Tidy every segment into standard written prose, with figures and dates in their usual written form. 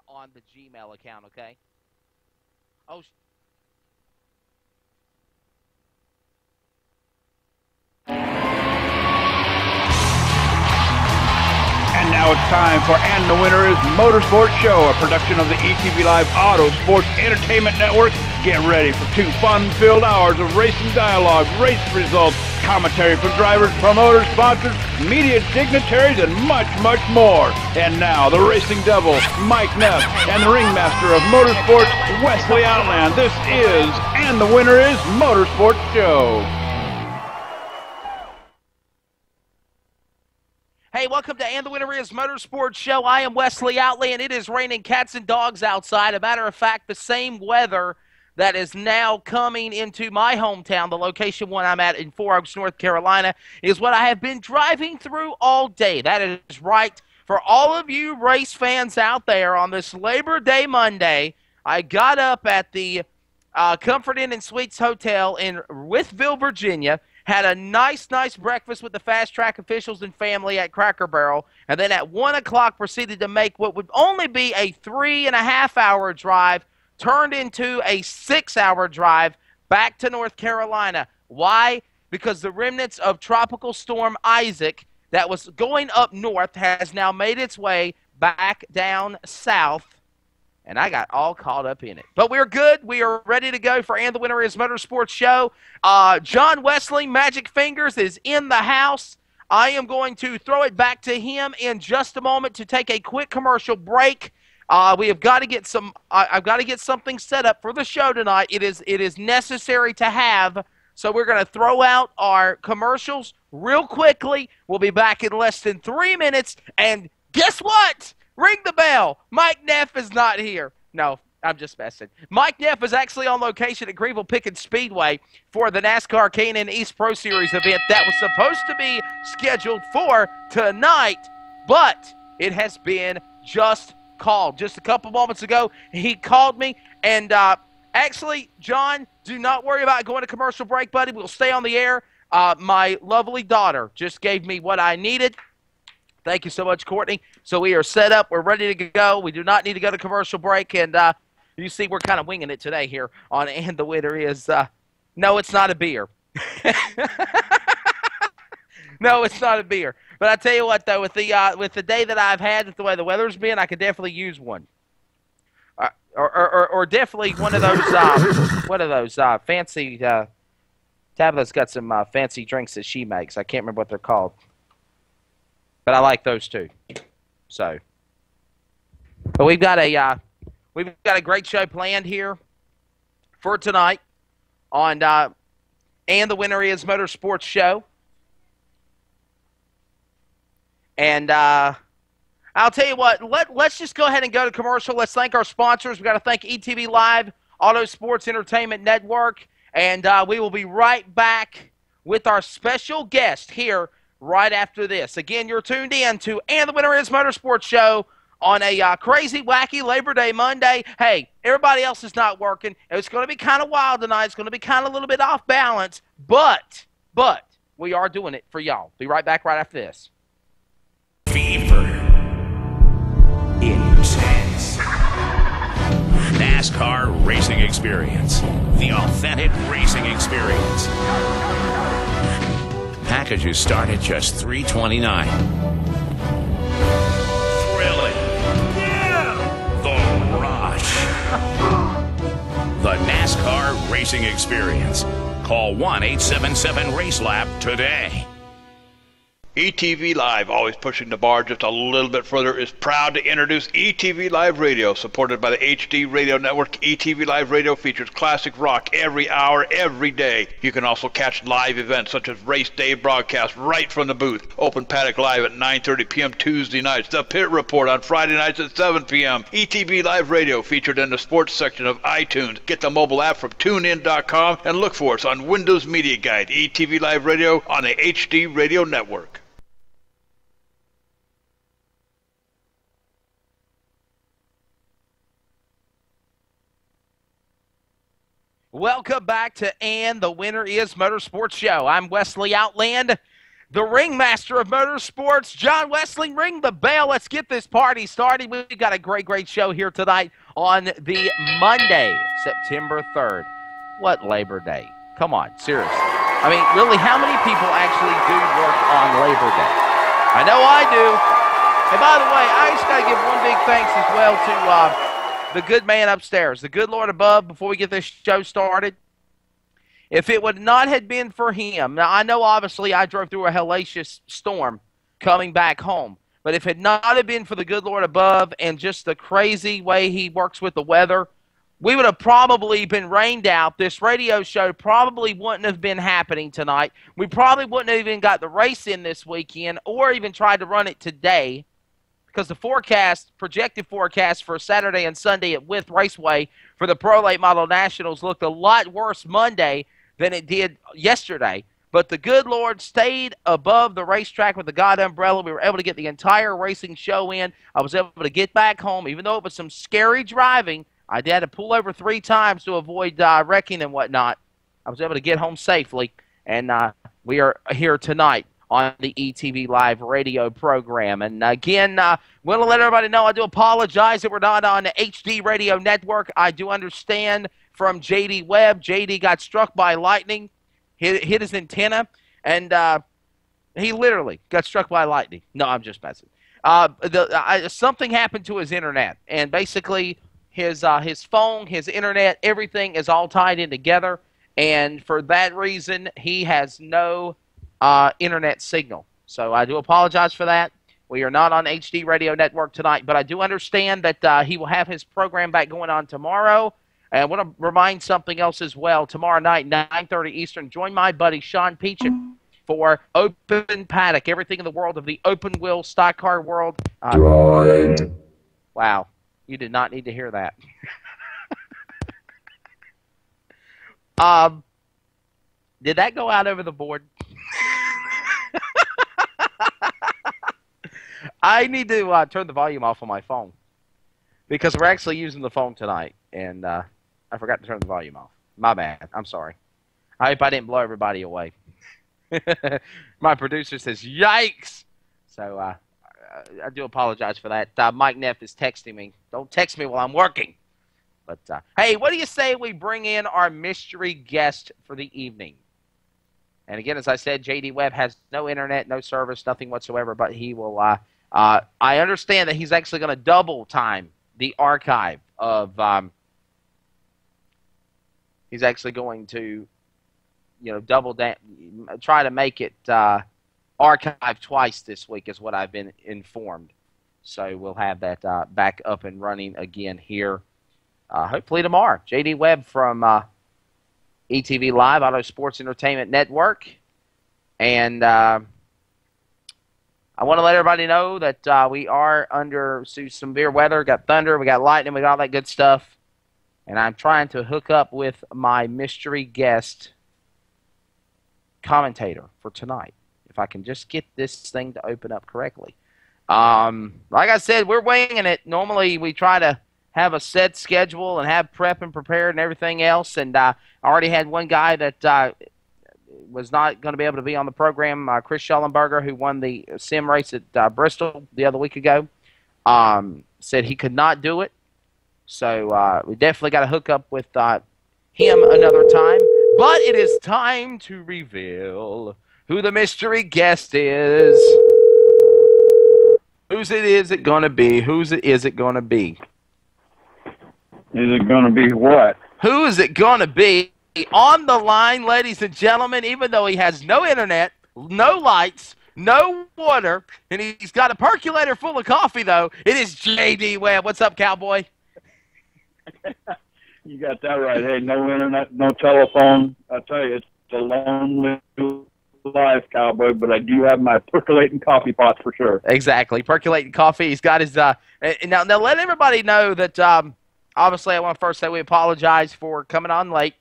on the Gmail account, okay? Oh, And now it's time for And the Winner is Motorsports Show, a production of the ETV Live Auto Sports Entertainment Network. Get ready for 2 fun-filled hours of racing dialogue, race results, commentary from drivers, promoters, sponsors, media dignitaries, and much, much more. And now, the racing devil, Mike Neff, and the ringmaster of motorsports, Wesley Outland. This is And the Winner is Motorsports Show. hey, welcome to And the Winner is Motorsports Show. I am Wesley Outland. It is raining cats and dogs outside. A matter of fact, the same weather that is now coming into my hometown, the location one I'm at in Four Oaks, North Carolina, is what I have been driving through all day. That is right. For all of you race fans out there on this Labor Day Monday, I got up at the Comfort Inn and Suites Hotel in Wytheville, Virginia, had a nice breakfast with the Fast Track officials and family at Cracker Barrel, and then at 1 o'clock proceeded to make what would only be a 3.5-hour drive, turned into a 6-hour drive back to North Carolina. Why? Because the remnants of Tropical Storm Isaac that was going up north has now made its way back down south, and I got all caught up in it. But we're good. We are ready to go for And the Winner is Motorsports Show. John Wesley, Magic Fingers, is in the house. I am going to throw it back to him in just a moment to take a quick commercial break. We have got to get some. I've got to get something set up for the show tonight. It is necessary to have. So we're going to throw out our commercials real quickly. We'll be back in less than 3 minutes. And guess what? Ring the bell. Mike Neff is not here. No, I'm just messing. Mike Neff is actually on location at Greenville Pickens Speedway for the NASCAR K&N East Pro Series event that was supposed to be scheduled for tonight, but it has been just called. Just a couple moments ago, he called me, and actually, John, do not worry about going to commercial break, buddy. We'll stay on the air. My lovely daughter just gave me what I needed. Thank you so much, Courtney. So we are set up. We're ready to go. We do not need to go to commercial break. And you see we're kind of winging it today here on And the Winner is no, it's not a beer. No, it's not a beer. But I tell you what, though, with the day that I've had, with the way the weather's been, I could definitely use one. Or definitely one of those fancy Tabitha's got some fancy drinks that she makes. I can't remember what they're called. But I like those too. So, but we've got a great show planned here for tonight on And the Winner is Motorsports Show. And I'll tell you what, let's just go ahead and go to commercial. Let's thank our sponsors. We've got to thank ETV Live, Auto Sports Entertainment Network, and we will be right back with our special guest here right after this. Again, you're tuned in to And the Winner is Motorsports Show on a crazy, wacky Labor Day Monday. Hey, everybody else is not working. It's going to be kind of wild tonight. It's going to be kind of a little bit off balance, but we are doing it for y'all. Be right back right after this. Fever. Intense. NASCAR racing experience. The authentic racing experience. Packages start at just $329. Thrilling. Yeah! The rush. The NASCAR racing experience. Call 1-877-RACE-LAP today. ETV Live, always pushing the bar just a little bit further, is proud to introduce ETV Live Radio, supported by the HD Radio Network. ETV Live Radio features classic rock every hour, every day. You can also catch live events such as Race Day broadcast right from the booth, Open Paddock Live at 9:30 p.m. Tuesday nights, The Pit Report on Friday nights at 7 p.m. ETV Live Radio featured in the sports section of iTunes. Get the mobile app from TuneIn.com and look for us on Windows Media Guide. ETV Live Radio on the HD Radio Network. Welcome back to And the Winner is Motorsports Show. I'm Wesley Outland. the ringmaster of motorsports, John Wesley. Ring the bell. Let's get this party started. We've got a great show here tonight on the Monday, September 3rd. What Labor Day? Come on, seriously. I mean, really, how many people actually do work on Labor Day? I know I do. And by the way, I just got to give one big thanks as well to the good man upstairs, the good Lord above, before we get this show started. If it would not have been for him, now I know obviously I drove through a hellacious storm coming back home, but if it not have been for the good Lord above and just the crazy way he works with the weather, we would have probably been rained out. This radio show probably wouldn't have been happening tonight. We probably wouldn't have even got the race in this weekend or even tried to run it today, because the projected forecast for Saturday and Sunday at Wythe Raceway for the Pro Late Model Nationals looked a lot worse Monday than it did yesterday. But the good Lord stayed above the racetrack with the God umbrella. We were able to get the entire racing show in. I was able to get back home, even though it was some scary driving. I had to pull over 3 times to avoid wrecking and whatnot. I was able to get home safely, and we are here tonight on the ETV Live radio program. And again, want to let everybody know I do apologize that we're not on the HD radio network. I do understand from J.D. Webb. J.D. got struck by lightning, hit his antenna, and he literally got struck by lightning. No, I'm just messing. Something happened to his internet, and basically his phone, his internet, everything is all tied in together, and for that reason, he has no internet signal. So I do apologize for that. We are not on HD Radio Network tonight, but I do understand that he will have his program back going on tomorrow. And I want to remind something else as well. Tomorrow night, 9:30 Eastern, join my buddy Sean Peachin for Open Paddock, everything in the world of the open wheel stock car world. Wow, you did not need to hear that. Did that go out over the board? I need to turn the volume off on my phone because we're actually using the phone tonight, and I forgot to turn the volume off. My bad. I'm sorry. I hope I didn't blow everybody away. My producer says, yikes! So I do apologize for that. Mike Neff is texting me. Don't text me while I'm working. But, hey, what do you say we bring in our mystery guest for the evening? And again, as I said, J.D. Webb has no internet, no service, nothing whatsoever, but he will I understand that he's actually going to double time the archive of he's actually going to, try to make it archived twice this week is what I've been informed. So we'll have that back up and running again here hopefully tomorrow. J.D. Webb from ETV Live, Auto Sports Entertainment Network. And I want to let everybody know that we are under some severe weather. We got thunder, we got lightning, we got all that good stuff. And I'm trying to hook up with my mystery guest commentator for tonight. If I can just get this thing to open up correctly. Like I said, we're winging it. Normally we try to have a set schedule and have prep and prepared and everything else. And I already had one guy that was not going to be able to be on the program, Chris Schellenberger, who won the sim race at Bristol the other week ago, said he could not do it. So we definitely got to hook up with him another time. But it is time to reveal who the mystery guest is. Who's it is it going to be? Who's it is it going to be? Is it going to be what? Who is it going to be? On the line, ladies and gentlemen, even though he has no internet, no lights, no water, and he's got a percolator full of coffee, though, it is J.D. Webb. What's up, cowboy? You got that right. Hey, no internet, no telephone. I tell you, it's a lonely life, cowboy, but I do have my percolating coffee pots for sure. Exactly. Percolating coffee. He's got his now let everybody know that obviously I want to first say we apologize for coming on late.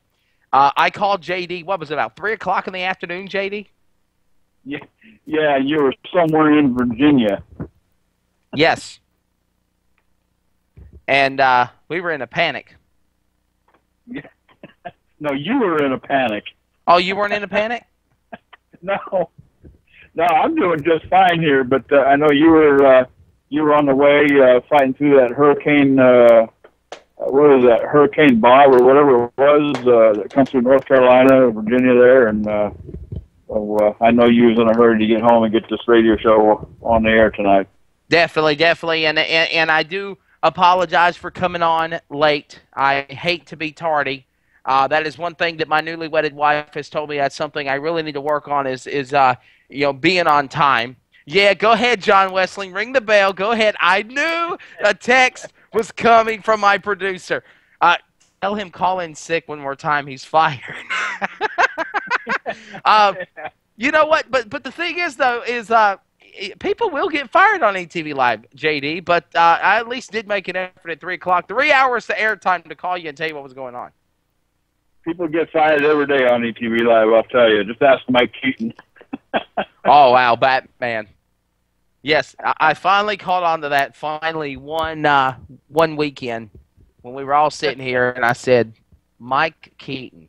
I called JD, what was it, about 3 o'clock in the afternoon, JD? Yeah, you were somewhere in Virginia. Yes. And we were in a panic. Yeah. No, you were in a panic. Oh, you weren't in a panic? No. No, I'm doing just fine here, but I know you were on the way fighting through that hurricane. What is that? Hurricane Bob or whatever it was that comes through North Carolina, Virginia there, and so, I know you was in a hurry to get home and get this radio show on the air tonight. Definitely, and I do apologize for coming on late. I hate to be tardy. That is one thing that my newly wedded wife has told me. That's something I really need to work on is being on time. Yeah, go ahead, John Wesley. Ring the bell. Go ahead. I knew a text was coming from my producer. Tell him call in sick one more time. He's fired. You know what? But the thing is, though, is people will get fired on ETV Live, JD. But I at least did make an effort at 3 o'clock. 3 hours to airtime to call you and tell you what was going on. People get fired every day on ETV Live, I'll tell you. Just ask Mike Keaton. Oh, wow, Batman. Yes, I finally caught on to that finally one weekend when we were all sitting here, and I said, Mike Keaton.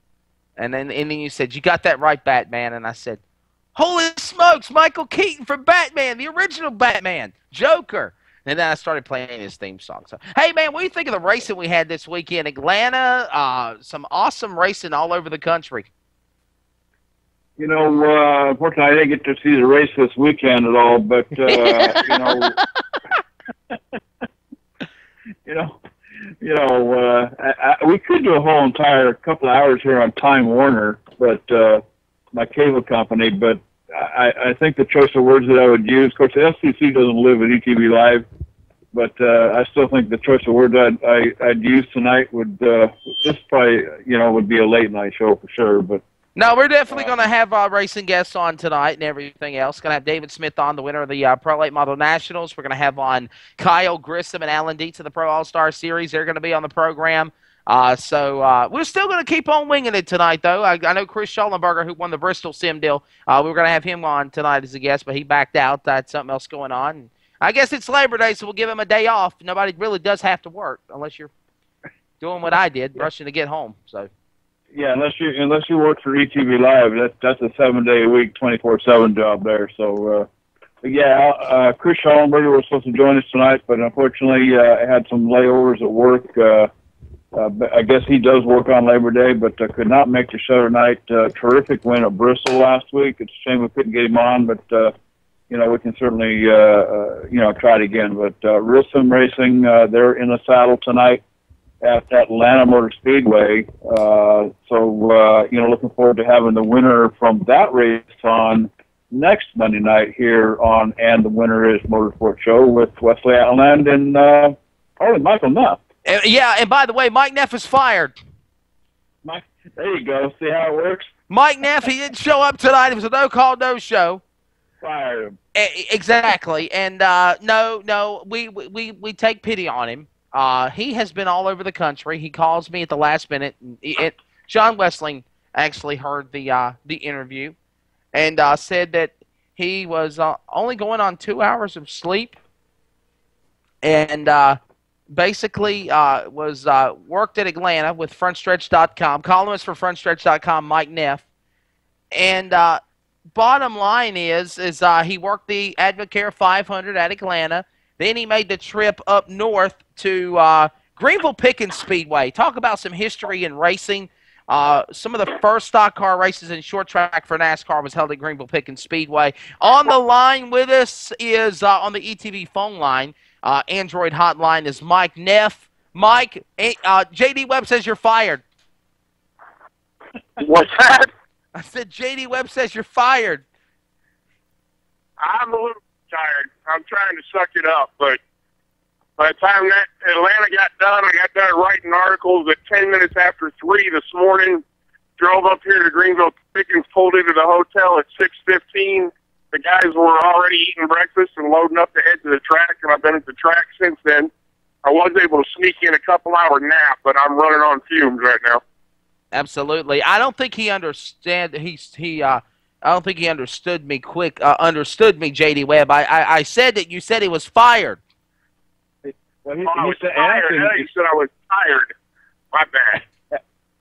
And then you said, you got that right, Batman. And I said, holy smokes, Michael Keaton from Batman, the original Batman, Joker. And then I started playing his theme song. So, hey, man, what do you think of the racing we had this weekend? Atlanta, some awesome racing all over the country. You know, unfortunately, I didn't get to see the race this weekend at all. But we could do a whole entire couple of hours here on Time Warner, but my cable company. But I think the choice of words that I would use, of course, the FCC doesn't live at ETV Live, but I still think the choice of words I'd use tonight would this probably would be a late night show for sure. But no, we're definitely going to have racing guests on tonight and everything else. Going to have David Smith on, the winner of the Pro Late Model Nationals. We're going to have on Kyle Grissom and Alan Dietz of the Pro All-Star Series. They're going to be on the program. So we're still going to keep on winging it tonight, though. I know Chris Schallenberger, who won the Bristol Sim deal, we were going to have him on tonight as a guest, but he backed out. That's something else going on. I guess it's Labor Day, so we'll give him a day off. Nobody really does have to work unless you're doing what I did, rushing to get home. So. Yeah, unless you work for ETV Live, that's a 7-day-a-week, 24/7 job there. So, Chris Schallenberger was supposed to join us tonight, but unfortunately, had some layovers at work. I guess he does work on Labor Day, but could not make the show tonight. Terrific win at Bristol last week. It's a shame we couldn't get him on, but we can certainly try it again. But real sim racing, they're in the saddle tonight at Atlanta Motor Speedway. Looking forward to having the winner from that race on next Monday night here on And the Winner Is Motorsport Show with Wesley Outland and Michael Neff. And by the way, Mike Neff is fired. Mike, there you go. See how it works? Mike Neff, he didn't show up tonight. It was a no-call, no-show. Fired him. Exactly. And we take pity on him. He has been all over the country. He calls me at the last minute. John Wesley actually heard the interview and said that he was only going on 2 hours of sleep and basically was worked at Atlanta with FrontStretch.com, columnist for FrontStretch.com, Mike Neff. And bottom line is he worked the Advocare 500 at Atlanta. Then he made the trip up north to Greenville Pickens Speedway. Talk about some history in racing. Some of the first stock car races in short track for NASCAR was held at Greenville Pickens Speedway. On the line with us is, on the ETV phone line, Android hotline, is Mike Neff. Mike, J.D. Webb says you're fired. What's that? I said J.D. Webb says you're fired. I'm a little tired. I'm trying to suck it up, but by the time that Atlanta got done, I got done writing articles at 10 minutes after 3 this morning. Drove up here to Greenville Pickens, pulled into the hotel at 6:15. The guys were already eating breakfast and loading up to head to the track, and I've been at the track since then. I was able to sneak in a couple-hour nap, but I'm running on fumes right now. Absolutely. I don't think he understood. I don't think he understood me understood me, J.D. Webb. I said that you said he was fired. Well, I was fired. You said I was tired. My bad.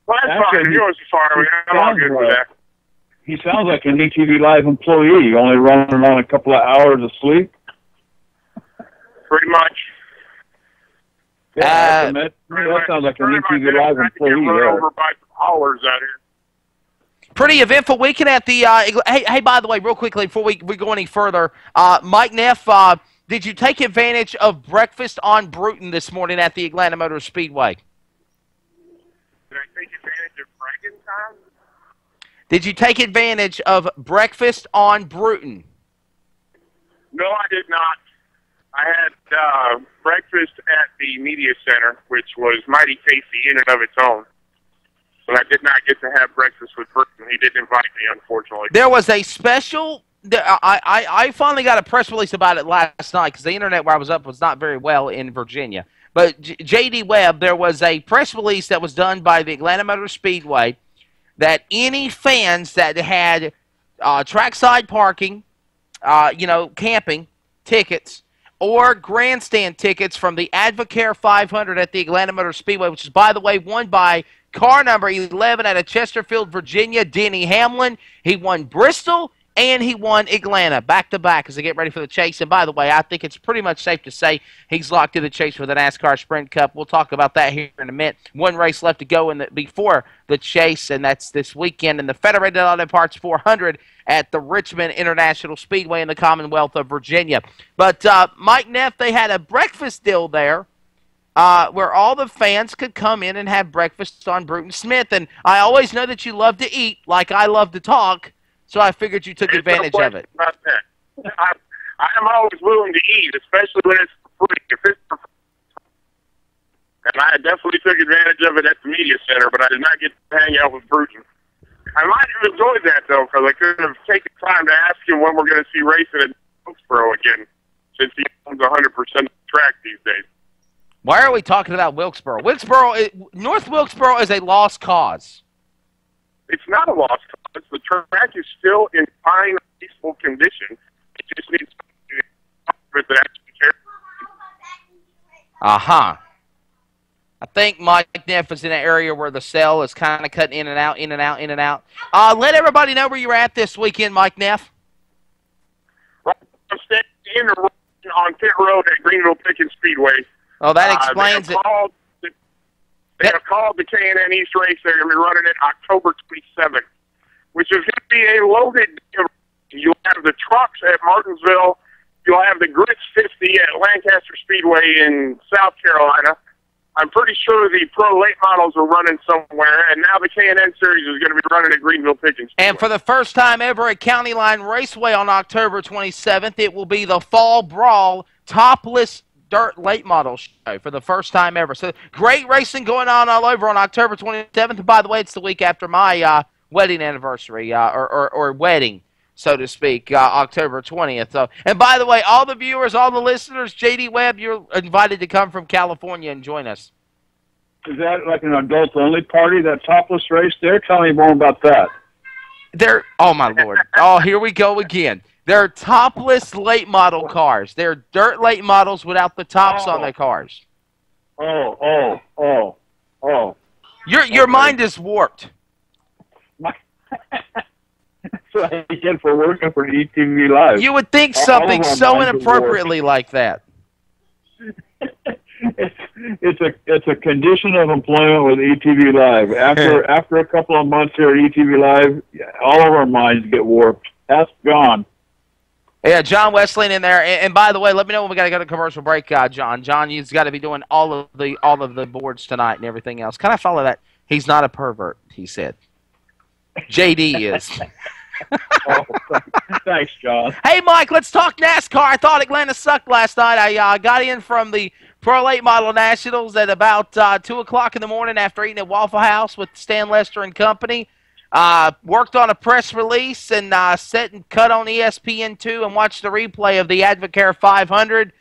Well, that's fine. If you want to fire me, I'm all good with that. He sounds like an ETV Live employee, only running on a couple of hours of sleep. Pretty much. Yeah, that sounds like an ETV Live employee. Run over by some haulers out here. Pretty eventful weekend at the hey, by the way, real quickly before we go any further, Mike Neff, did you take advantage of breakfast on Bruton this morning at the Atlanta Motor Speedway? Did I take advantage of bragging time? Did you take advantage of breakfast on Bruton? No, I did not. I had breakfast at the media center, which was mighty tasty in and of its own. But I did not get to have breakfast with Bruton. He didn't invite me, unfortunately. There was a special. I finally got a press release about it last night because the internet where I was up was not very well in Virginia. But J.D. Webb, there was a press release that was done by the Atlanta Motor Speedway that any fans that had trackside parking, camping tickets, or grandstand tickets from the Advocare 500 at the Atlanta Motor Speedway, which is, by the way, won by car number 11 out of Chesterfield, Virginia, Denny Hamlin. He won Bristol, and he won Atlanta back-to-back as they get ready for the chase. And, by the way, I think it's pretty much safe to say he's locked in the chase for the NASCAR Sprint Cup. We'll talk about that here in a minute. One race left to go before the chase, and that's this weekend in the Federated Auto Parts 400 at the Richmond International Speedway in the Commonwealth of Virginia. But, Mike Neff, they had a breakfast deal there where all the fans could come in and have breakfast on Bruton Smith. And I always know that you love to eat like I love to talk, so I figured you took advantage of it. About that. I am always willing to eat, especially when it's free. If it's for free. And I definitely took advantage of it at the media center, but I did not get to hang out with Bruton. I might have enjoyed that, though, because I could have taken time to ask him when we're going to see racing at Wilkesboro again, since he owns 100% of the track these days. Why are we talking about Wilkesboro? North Wilkesboro is a lost cause. It's not a lost cause. The track is still in fine, peaceful condition. It just needs to be Uh-huh. I think Mike Neff is in an area where the cell is kind of cutting in and out, in and out, in and out. Let everybody know where you're at this weekend, Mike Neff. I'm staying in on pit road at Greenville Pickens Speedway. Oh, that explains it. They have called the K&N East race. They're going to be running it October 27th, which is going to be a loaded day. You'll have the trucks at Martinsville. You'll have the Grits 50 at Lancaster Speedway in South Carolina. I'm pretty sure the pro late models are running somewhere, and now the K&N Series is going to be running at Greenville Pickens. And for the first time ever at County Line Raceway on October 27th, it will be the Fall Brawl topless dirt late model show for the first time ever. So great racing going on all over on October 27th. And by the way, it's the week after my wedding anniversary, or wedding, so to speak, October 20th. So, and by the way, all the viewers, all the listeners, J.D. Webb, you're invited to come from California and join us. Is that like an adult-only party, that topless race there? Tell me more about that. Oh, my Lord. Oh, here we go again. They're topless late model cars. They're dirt late models without the tops on their cars. Oh. Your mind is warped. That's what I get for working for ETV Live. You would think something so inappropriately like that. It's a condition of employment with ETV Live. After a couple of months here at ETV Live, all of our minds get warped. That's gone. Yeah, John Wesley in there. And by the way, let me know when we got to go to commercial break, John. John, you've got to be doing all of the boards tonight and everything else. Can I follow that? He's not a pervert, he said. JD is. Oh, thanks, John. Hey, Mike, let's talk NASCAR. I thought Atlanta sucked last night. I got in from the Pro Late Model Nationals at about 2 o'clock in the morning after eating at Waffle House with Stan Lester and company. Worked on a press release and set and cut on ESPN2 and watched the replay of the Advocare 500.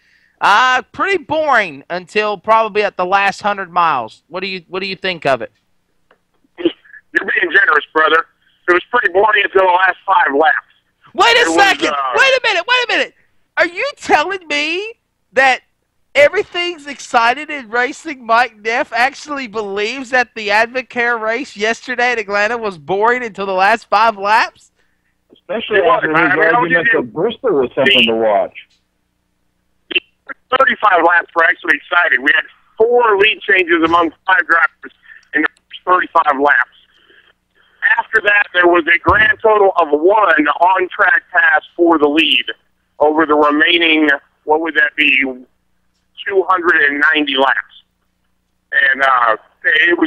Pretty boring until probably at the last 100 miles. What do you think of it? You're being generous, brother. It was pretty boring until the last 5 laps. Wait a second. Wait a minute. Are you telling me that everything's excited in racing? Mike Neff actually believes that the Advocare race yesterday at Atlanta was boring until the last 5 laps? Especially after his argument that Bristol was something to watch. The 35 laps were actually exciting. We had 4 lead changes among 5 drivers in the first 35 laps. After that, there was a grand total of 1 on-track pass for the lead over the remaining, what would that be, 290 laps. And it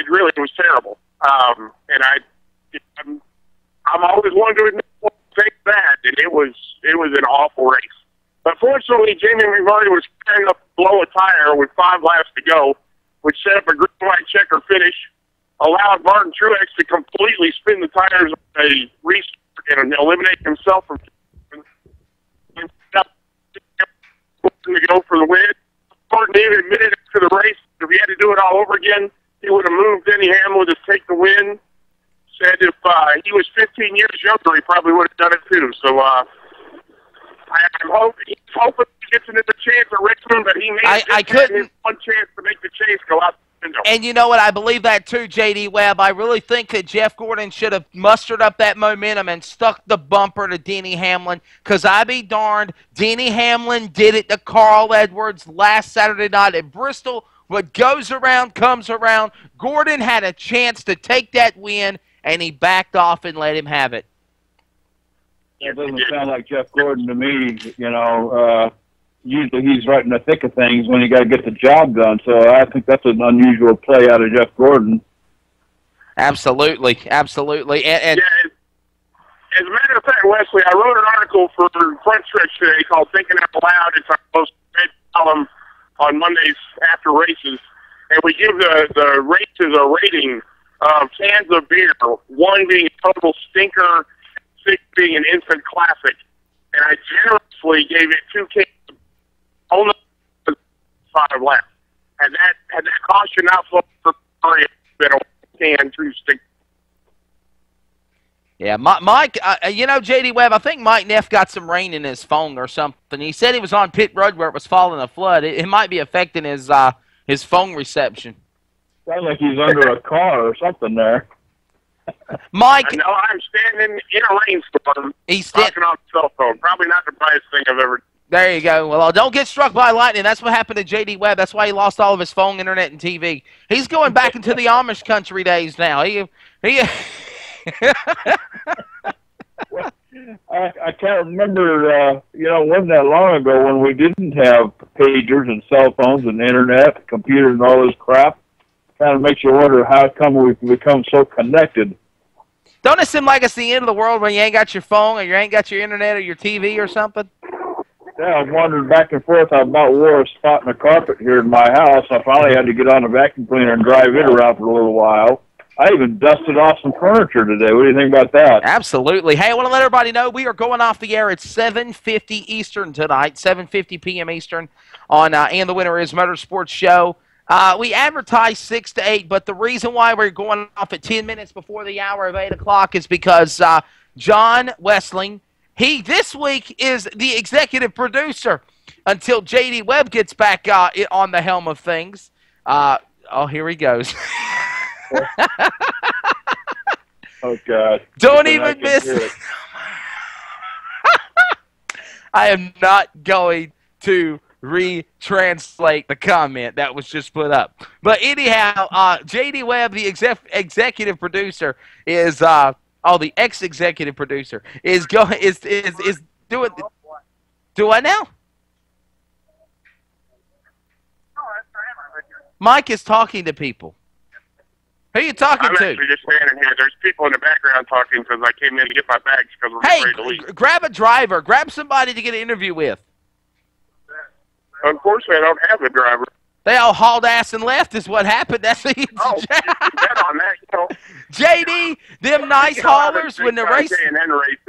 really was terrible. And I'm always wanting to admit that, and it was an awful race. But fortunately, Jamie McMurray was trying to blow a tire with 5 laps to go, which set up a green white checker finish, allowed Martin Truex to completely spin the tires on a restart and eliminate himself from to go for the win. Martin even admitted to the race if he had to do it all over again, he would have moved Denny Hamlin to take the win. Said if he was 15 years younger, he probably would have done it too. So I'm hoping he gets another chance at Richmond, but he may have his one chance to make the chase go out the window. And you know what? I believe that too, J.D. Webb. I really think that Jeff Gordon should have mustered up that momentum and stuck the bumper to Denny Hamlin, because I be darned, Denny Hamlin did it to Carl Edwards last Saturday night at Bristol. What goes around comes around. Gordon had a chance to take that win, and he backed off and let him have it. It doesn't sound like Jeff Gordon to me. You know, usually he's right in the thick of things when you got to get the job done. So I think that's an unusual play out of Jeff Gordon. Absolutely, absolutely. And yeah, as a matter of fact, Wesley, I wrote an article for Front Stretch today called "Thinking Out Loud." It's our most read column on Mondays after races, and we give the races a rating of cans of beer, 1 being a total stinker, 6 being an instant classic. And I generously gave it 2 cans of only 5 laps. Had that caution outflow for been a can 2 stink. Yeah, Mike, you know, J.D. Webb, I think Mike Neff got some rain in his phone or something. He said he was on pit road where it was falling a flood. It might be affecting his phone reception. Sounds like he's under a car or something there. Mike. I know, I'm standing in a rainstorm. He's talking on the cell phone. Probably not the brightest thing I've ever done. There you go. Well, don't get struck by lightning. That's what happened to J.D. Webb. That's why he lost all of his phone, internet, and TV. He's going back into the Amish country days now. I can't remember, you know, it wasn't that long ago when we didn't have pagers and cell phones and internet, computers and all this crap. Kind of makes you wonder how come we've become so connected. Don't it seem like it's the end of the world when you ain't got your phone or you ain't got your internet or your TV or something? Yeah, I'm wandering back and forth. I about wore a spot in the carpet here in my house. I finally had to get on the vacuum cleaner and drive it around for a little while. I even dusted off some furniture today. What do you think about that? Absolutely. Hey, I want to let everybody know we are going off the air at 7:50 Eastern tonight, 7:50 p.m. Eastern on And the Winner Is Motorsports Show. We advertise 6 to 8, but the reason why we're going off at 10 minutes before the hour of 8 o'clock is because John Wesley, he this week is the executive producer until J.D. Webb gets back on the helm of things. Oh, here he goes. Oh, God. Don't even miss it. I am not going to retranslate the comment that was just put up. But anyhow, J.D. Webb, the executive producer, is the ex-executive producer is doing. Do I now? Mike is talking to people. Who are you talking to? I'm actually just standing here. There's people in the background talking because I came in to get my bags because we're ready to leave. Grab a driver. Grab somebody to get an interview with. Unfortunately, I don't have a driver. They all hauled ass and left is what happened. That's the bet on that, you know. JD, them nice haulers when the race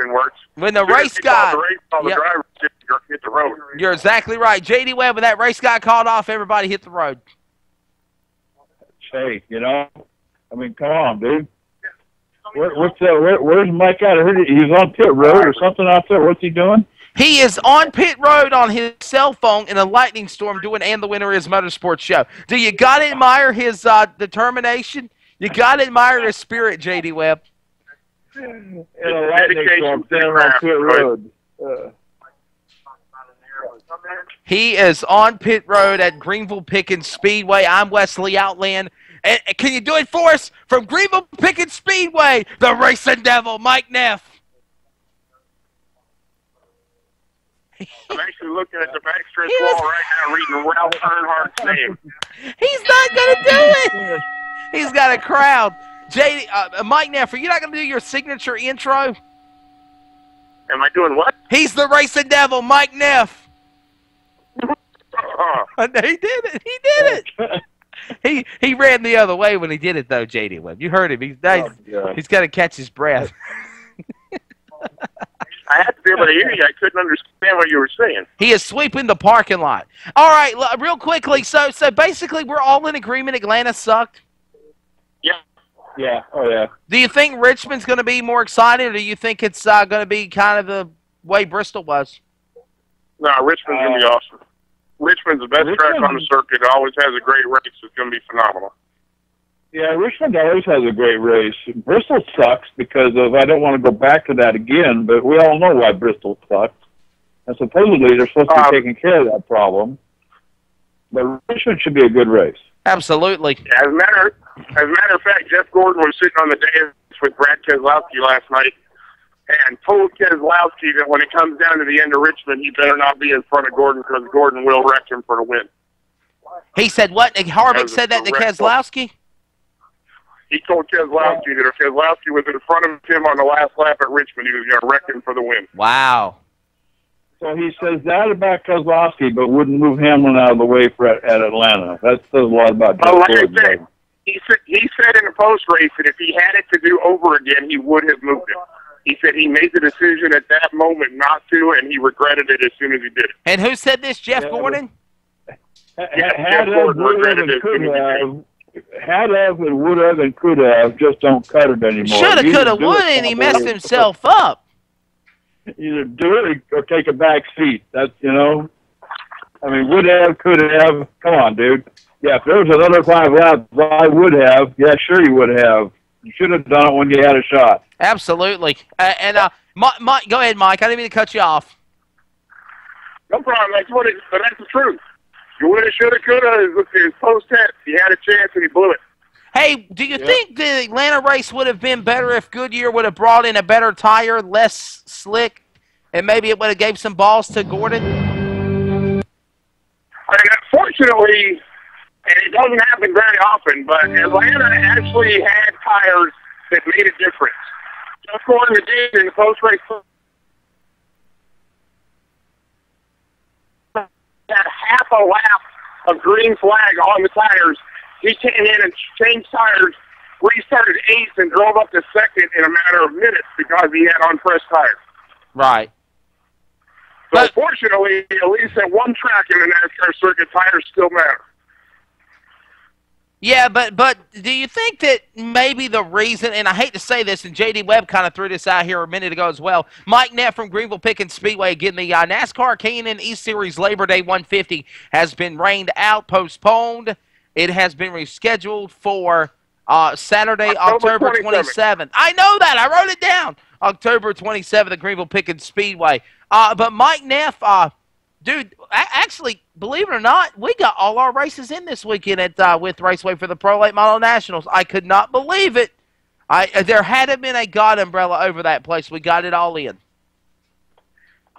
works. When the race guy the drivers hit the road. You're exactly right. JD Webb, when that race got called off, everybody hit the road. Hey, you know, I mean, come on, dude. Where's Mike at? I heard he's on pit road or something out there. What's he doing? He is on pit road on his cell phone in a lightning storm doing And the Winner Is Motorsports Show. Do you got to admire his determination? You got to admire his spirit, J.D. Webb. In a lightning storm, standing on pit road. He is on pit road at Greenville Pickens Speedway. I'm Wesley Outland. And can you do it for us? From Greenville Pickens Speedway, the Racing Devil, Mike Neff. I'm actually looking at the backstretch wall right now reading Ralph Earnhardt's name. He's not going to do it. He's got a crowd. Mike Neff, are you not going to do your signature intro? Am I doing what? He's the Racing Devil, Mike Neff. He did it. He did it. He ran the other way when he did it, though, J.D. Webb. You heard him. He's got to catch his breath. I had to be able to hear you. I couldn't understand what you were saying. He is sweeping the parking lot. All right, real quickly. So basically, we're all in agreement Atlanta sucked? Yeah. Yeah. Oh, yeah. Do you think Richmond's going to be more exciting, or do you think it's going to be kind of the way Bristol was? No, Richmond's going to be awesome. Richmond's the best track on the circuit. It always has a great race. It's going to be phenomenal. Yeah, Richmond always has a great race. Bristol sucks because of, I don't want to go back to that again, but we all know why Bristol sucks. And supposedly they're supposed to be taking care of that problem. But Richmond should be a good race. Absolutely. As a matter of fact, Jeff Gordon was sitting on the dais with Brad Keselowski last night and told Keselowski that when it comes down to the end of Richmond, he better not be in front of Gordon because Gordon will wreck him for the win. He said what? Harvick said that to Keselowski? He told Keselowski that if Keselowski was in front of him on the last lap at Richmond, he was going to wreck him for the win. Wow. So he says that about Keselowski, but wouldn't move Hamlin out of the way at Atlanta. That says a lot about Jeff Gordon. Like I said, he said in the post-race that if he had it to do over again, he would have moved it. He said he made the decision at that moment not to, and he regretted it as soon as he did it. And who said this, Jeff Gordon? Had of, would have, and could have. Had of, and would have, and could have. Just don't cut it anymore. Should have, could have, would have, and he messed himself up. Either do it or take a back seat. That's, you know. I mean, would have, could have. Come on, dude. Yeah, if there was another 5 laps, I would have. Yeah, sure you would have. You should have done it when you had a shot. Absolutely. Mike, go ahead, Mike. I didn't mean to cut you off. No problem. But that's the truth. You woulda, shoulda, coulda. It's post-test. He had a chance and he blew it. Hey, do you think the Atlanta race would have been better if Goodyear would have brought in a better tire, less slick, and maybe it would have gave some balls to Gordon? I mean, unfortunately, and it doesn't happen very often, but Atlanta actually had tires that made a difference. Jeff Gordon did in the post-race. Had half a lap of green flag on the tires. He came in and changed tires, restarted eighth, and drove up to second in a matter of minutes because he had unpressed tires. Right. So, fortunately, at least at one track in the NASCAR circuit, tires still matter. Yeah, but do you think that maybe the reason, and I hate to say this, and J.D. Webb kind of threw this out here a minute ago as well, Mike Neff from Greenville Pickens Speedway, again, the NASCAR K&N E-Series Labor Day 150 has been rained out, postponed. It has been rescheduled for Saturday, October 27th. I know that. I wrote it down. October 27th at Greenville Pickens Speedway. But Mike Neff, dude, actually, believe it or not, we got all our races in this weekend at with Raceway for the Pro Late Model Nationals. I could not believe it. There hadn't been a God umbrella over that place. We got it all in.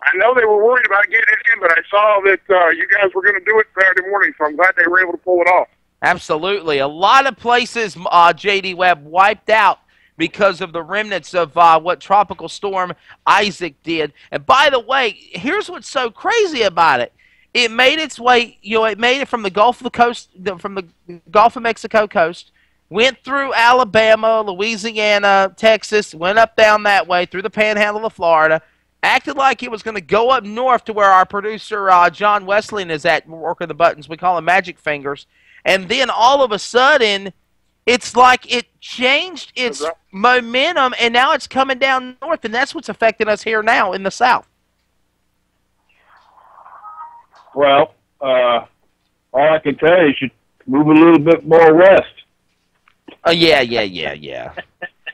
I know they were worried about getting it in, but I saw that you guys were going to do it Saturday morning, so I'm glad they were able to pull it off. Absolutely. A lot of places, J.D. Webb, wiped out because of the remnants of what Tropical Storm Isaac did. And by the way, here's what's so crazy about it. It made its way, it made it from the Gulf of Mexico coast, went through Alabama, Louisiana, Texas, went up down that way through the panhandle of Florida, acted like it was going to go up north to where our producer John Wesleyan is at working the buttons. We call him Magic Fingers. And then all of a sudden, it's like it changed its momentum, and now it's coming down north, and that's what's affecting us here now in the South. Well, all I can tell you is you move a little bit more west. Yeah.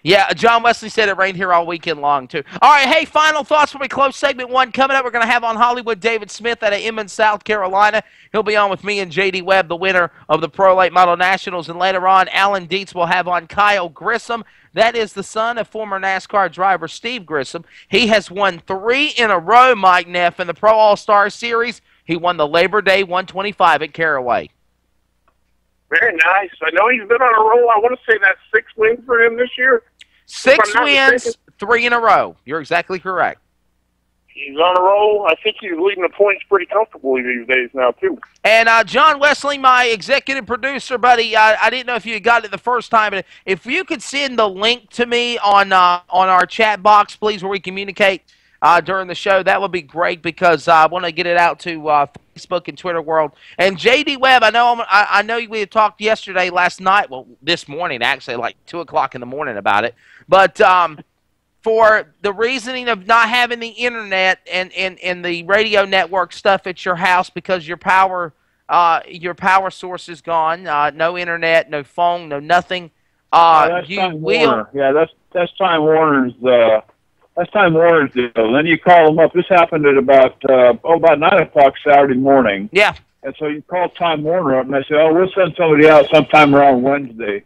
Yeah, John Wesley said it rained here all weekend long, too. All right, hey, final thoughts when we close segment 1. Coming up, we're going to have on Hollywood David Smith out of Emmons, South Carolina. He'll be on with me and J.D. Webb, the winner of the Pro Late Model Nationals. And later on, Alan Dietz will have on Kyle Grissom. That is the son of former NASCAR driver Steve Grissom. He has won 3 in a row, Mike Neff, in the Pro All-Star Series. He won the Labor Day 125 at Caraway. Very nice. I know he's been on a roll. I want to say that's 6 wins for him this year. 6 wins, 3 in a row. You're exactly correct. He's on a roll. I think he's leading the points pretty comfortably these days now, too. And John Wesley, my executive producer, buddy, I didn't know if you got it the first time, but if you could send the link to me on our chat box, please, where we communicate during the show, that would be great because I want to get it out to Facebook and Twitter world. And J.D. Webb, I know we had talked last night, well, this morning, actually, like 2 o'clock in the morning about it, but for the reasoning of not having the internet and the radio network stuff at your house because your power source is gone, no internet, no phone, no nothing. That's Time Warner. Yeah, that's Time Warner's. That's Time Warner's deal. And then you call them up. This happened at about 9 o'clock Saturday morning. Yeah. And so you call Time Warner up and they say, "Oh, we'll send somebody out sometime around Wednesday."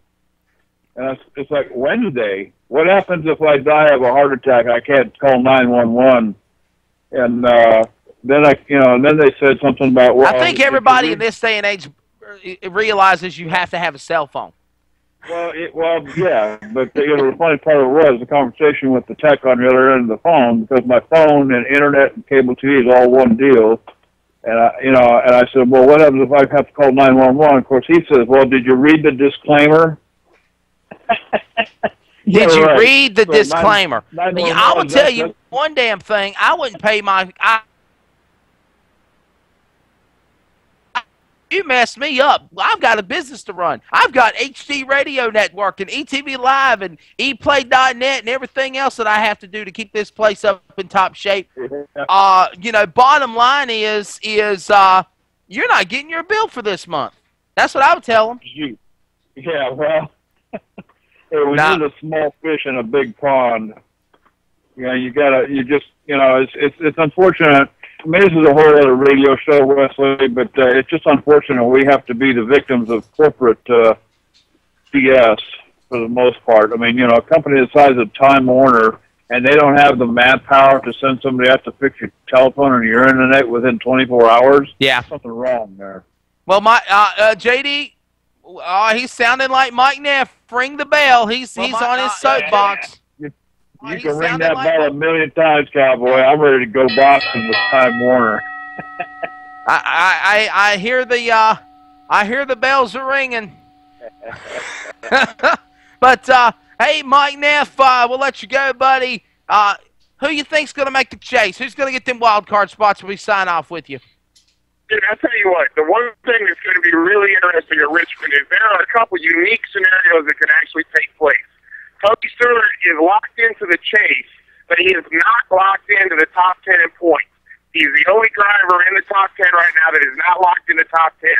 And it's like, Wednesday? What happens if I die of a heart attack? I can't call 911. And then they said something about, well, I think everybody in this day and age realizes you have to have a cell phone. Well, yeah, but the funny part of it was the conversation with the tech on the other end of the phone, because my phone and internet and cable TV is all one deal. And I said, well, what happens if I have to call 911? Of course, he says, well, did you read the disclaimer? Did you read the disclaimer? I will tell you one damn thing. I wouldn't pay my. You messed me up. I've got a business to run. I've got HD Radio Network and ETV Live and ePlay.net and everything else that I have to do to keep this place up in top shape. Bottom line is you're not getting your bill for this month. That's what I would tell them. Yeah, well. When you're a small fish in a big pond, it's unfortunate. I mean, this is a whole other radio show, Wesley, but it's just unfortunate we have to be the victims of corporate BS for the most part. I mean, a company the size of Time Warner, and they don't have the manpower to send somebody out to fix your telephone or your internet within 24 hours. Yeah. Something wrong there. Well, JD, he's sounding like Mike Neff. Ring the bell. He's on his soapbox. You can ring that bell a million times, cowboy. I'm ready to go boxing with Time Warner. I hear the bells are ringing. But hey, Mike Neff, we'll let you go, buddy. Who you think's going to make the chase? Who's going to get them wild card spots when we sign off with you? Dude, I'll tell you what, the one thing that's going to be really interesting at Richmond is there are a couple unique scenarios that can actually take place. Tony Stewart is locked into the chase, but he is not locked into the top 10 in points. He's the only driver in the top 10 right now that is not locked in the top 10.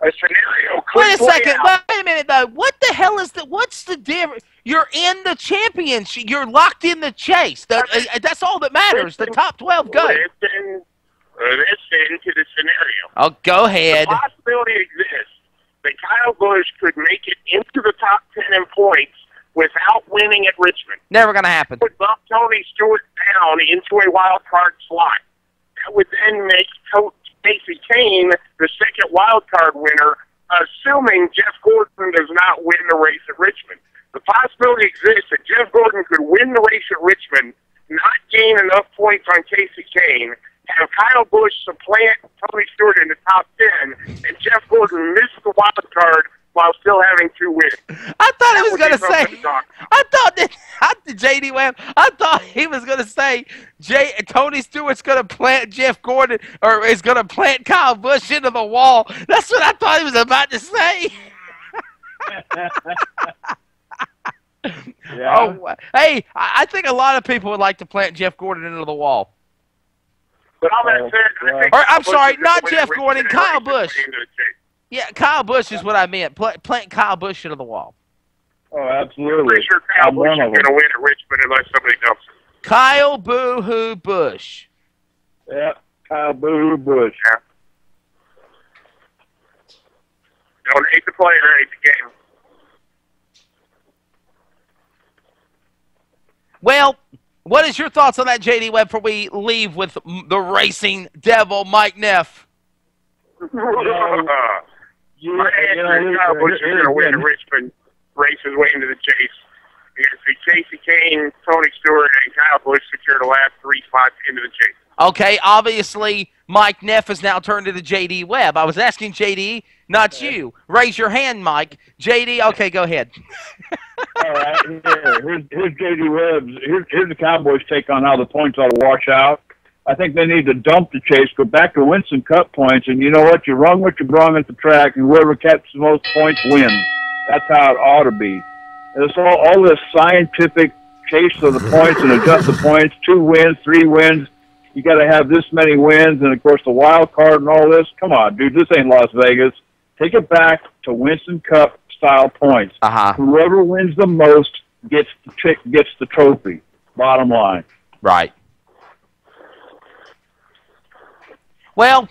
A scenario could Wait a second. Out. Wait a minute, though. What the hell is what's the difference? You're in the championship. You're locked in the chase. That's all that matters. The top 12 go. Listen to the scenario. Oh, go ahead. The possibility exists that Kyle Busch could make it into the top 10 in points without winning at Richmond. Never going to happen. Would bump Tony Stewart down into a wild card slot. That would then make Casey Kane the second wild card winner, assuming Jeff Gordon does not win the race at Richmond. The possibility exists that Jeff Gordon could win the race at Richmond, not gain enough points on Casey Kane, have Kyle Busch supplant Tony Stewart in the top 10, and Jeff Gordon miss the wild card while still having 2 wins. I thought he was going to say, J.D. Webb, I thought he was going to say Tony Stewart's going to plant Jeff Gordon, or is going to plant Kyle Busch into the wall. That's what I thought he was about to say. Yeah. Oh, hey, I think a lot of people would like to plant Jeff Gordon into the wall. But all that said, I think I'm sorry, not Jeff Gordon, Kyle Busch. Yeah, Kyle Busch is what I meant. Plant Kyle Busch into the wall. Oh, I'm absolutely. pretty sure Kyle I'm Busch one is of going to them. win at Richmond unless somebody dumps him. Kyle Boo-Hoo Busch. Yeah, Kyle Boo Busch. Yeah. Don't hate the player, hate the game. Well, what is your thoughts on that, J.D. Webb, before we leave with the racing devil, Mike Neff? My answer is Kyle Busch is going to win at Richmond. Race his way into the chase. You're going to see Casey Kane, Tony Stewart, and Kyle Busch secure the last 3 spots into the chase. Okay, obviously, Mike Neff has now turned to the J.D. Webb. I was asking J.D., not you. Raise your hand, Mike. J.D., okay, go ahead. All right, here's J.D. Webb's. Here's the Cowboys' take on how the points ought to wash out. I think they need to dump the chase, go back to Winston Cup points, and you know what? You run what you brung at the track, and whoever catches the most points wins. That's how it ought to be. It's all this scientific chase of the points and adjust the points, 2 wins, 3 wins. You got to have this many wins, and of course the wild card and all this. Come on, dude, this ain't Las Vegas. Take it back to Winston Cup style points. Whoever wins the most gets the trophy. Bottom line. Right. Well,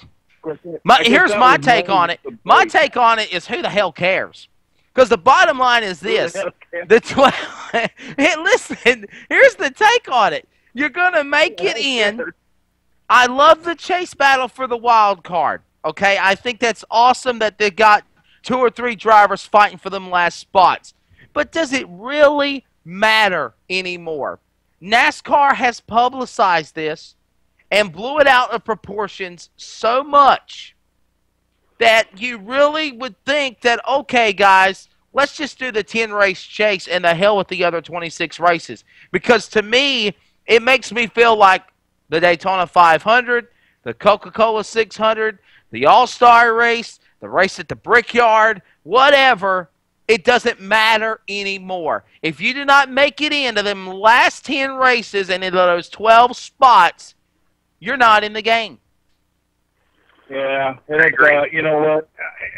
here's my take on it. My take on it is who the hell cares? Because the bottom line is this. Hey, listen, here's the take on it. You're going to make it in. I love the chase battle for the wild card. Okay, I think that's awesome that they got 2 or 3 drivers fighting for them last spots. But does it really matter anymore? NASCAR has publicized this and blew it out of proportions so much that you really would think that, okay, guys, let's just do the 10-race chase and the hell with the other 26 races. Because to me, it makes me feel like the Daytona 500, the Coca-Cola 600, the All-Star race, the race at the Brickyard, whatever, it doesn't matter anymore. If you do not make it into them last 10 races and into those 12 spots, you're not in the game. Yeah, you know what?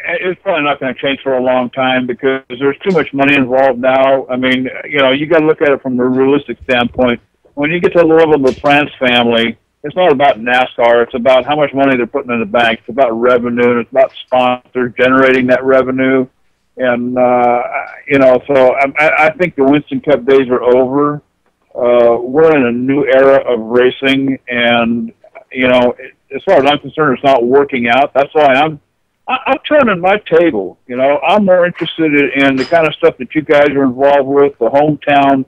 It's probably not going to change for a long time because there's too much money involved now. I mean, you know, you got to look at it from a realistic standpoint. When you get to the level of the France family, it's not about NASCAR. It's about how much money they're putting in the bank. It's about revenue. And it's about sponsors generating that revenue. And, you know, so I think the Winston Cup days are over. We're in a new era of racing. And, you know, as far as I'm concerned, it's not working out. That's why I'm turning my table. You know, I'm more interested in the kind of stuff that you guys are involved with, the hometown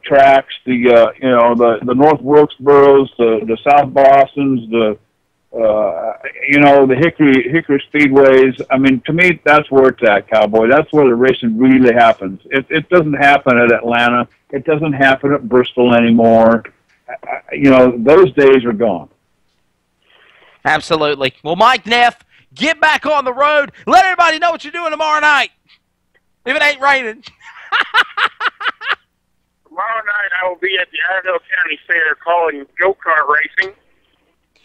tracks, you know, the North Wilkesboros, the South Bostons, you know, the Hickory Speedways. I mean, to me, that's where it's at, Cowboy. That's where the racing really happens. It doesn't happen at Atlanta. It doesn't happen at Bristol anymore. You know, those days are gone. Absolutely. Well, Mike Neff, get back on the road. Let everybody know what you're doing tomorrow night, if it ain't raining. Tomorrow night I will be at the Iredell County Fair calling go-kart racing.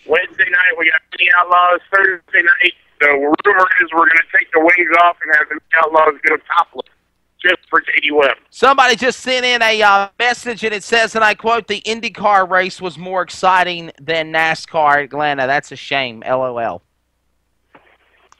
Wednesday night we got Mini Outlaws. Thursday night the rumor is we're going to take the wings off and have the Mini Outlaws go topless just for J.D. Webb. Somebody just sent in a message and it says, and I quote, the IndyCar race was more exciting than NASCAR at Atlanta. That's a shame. LOL.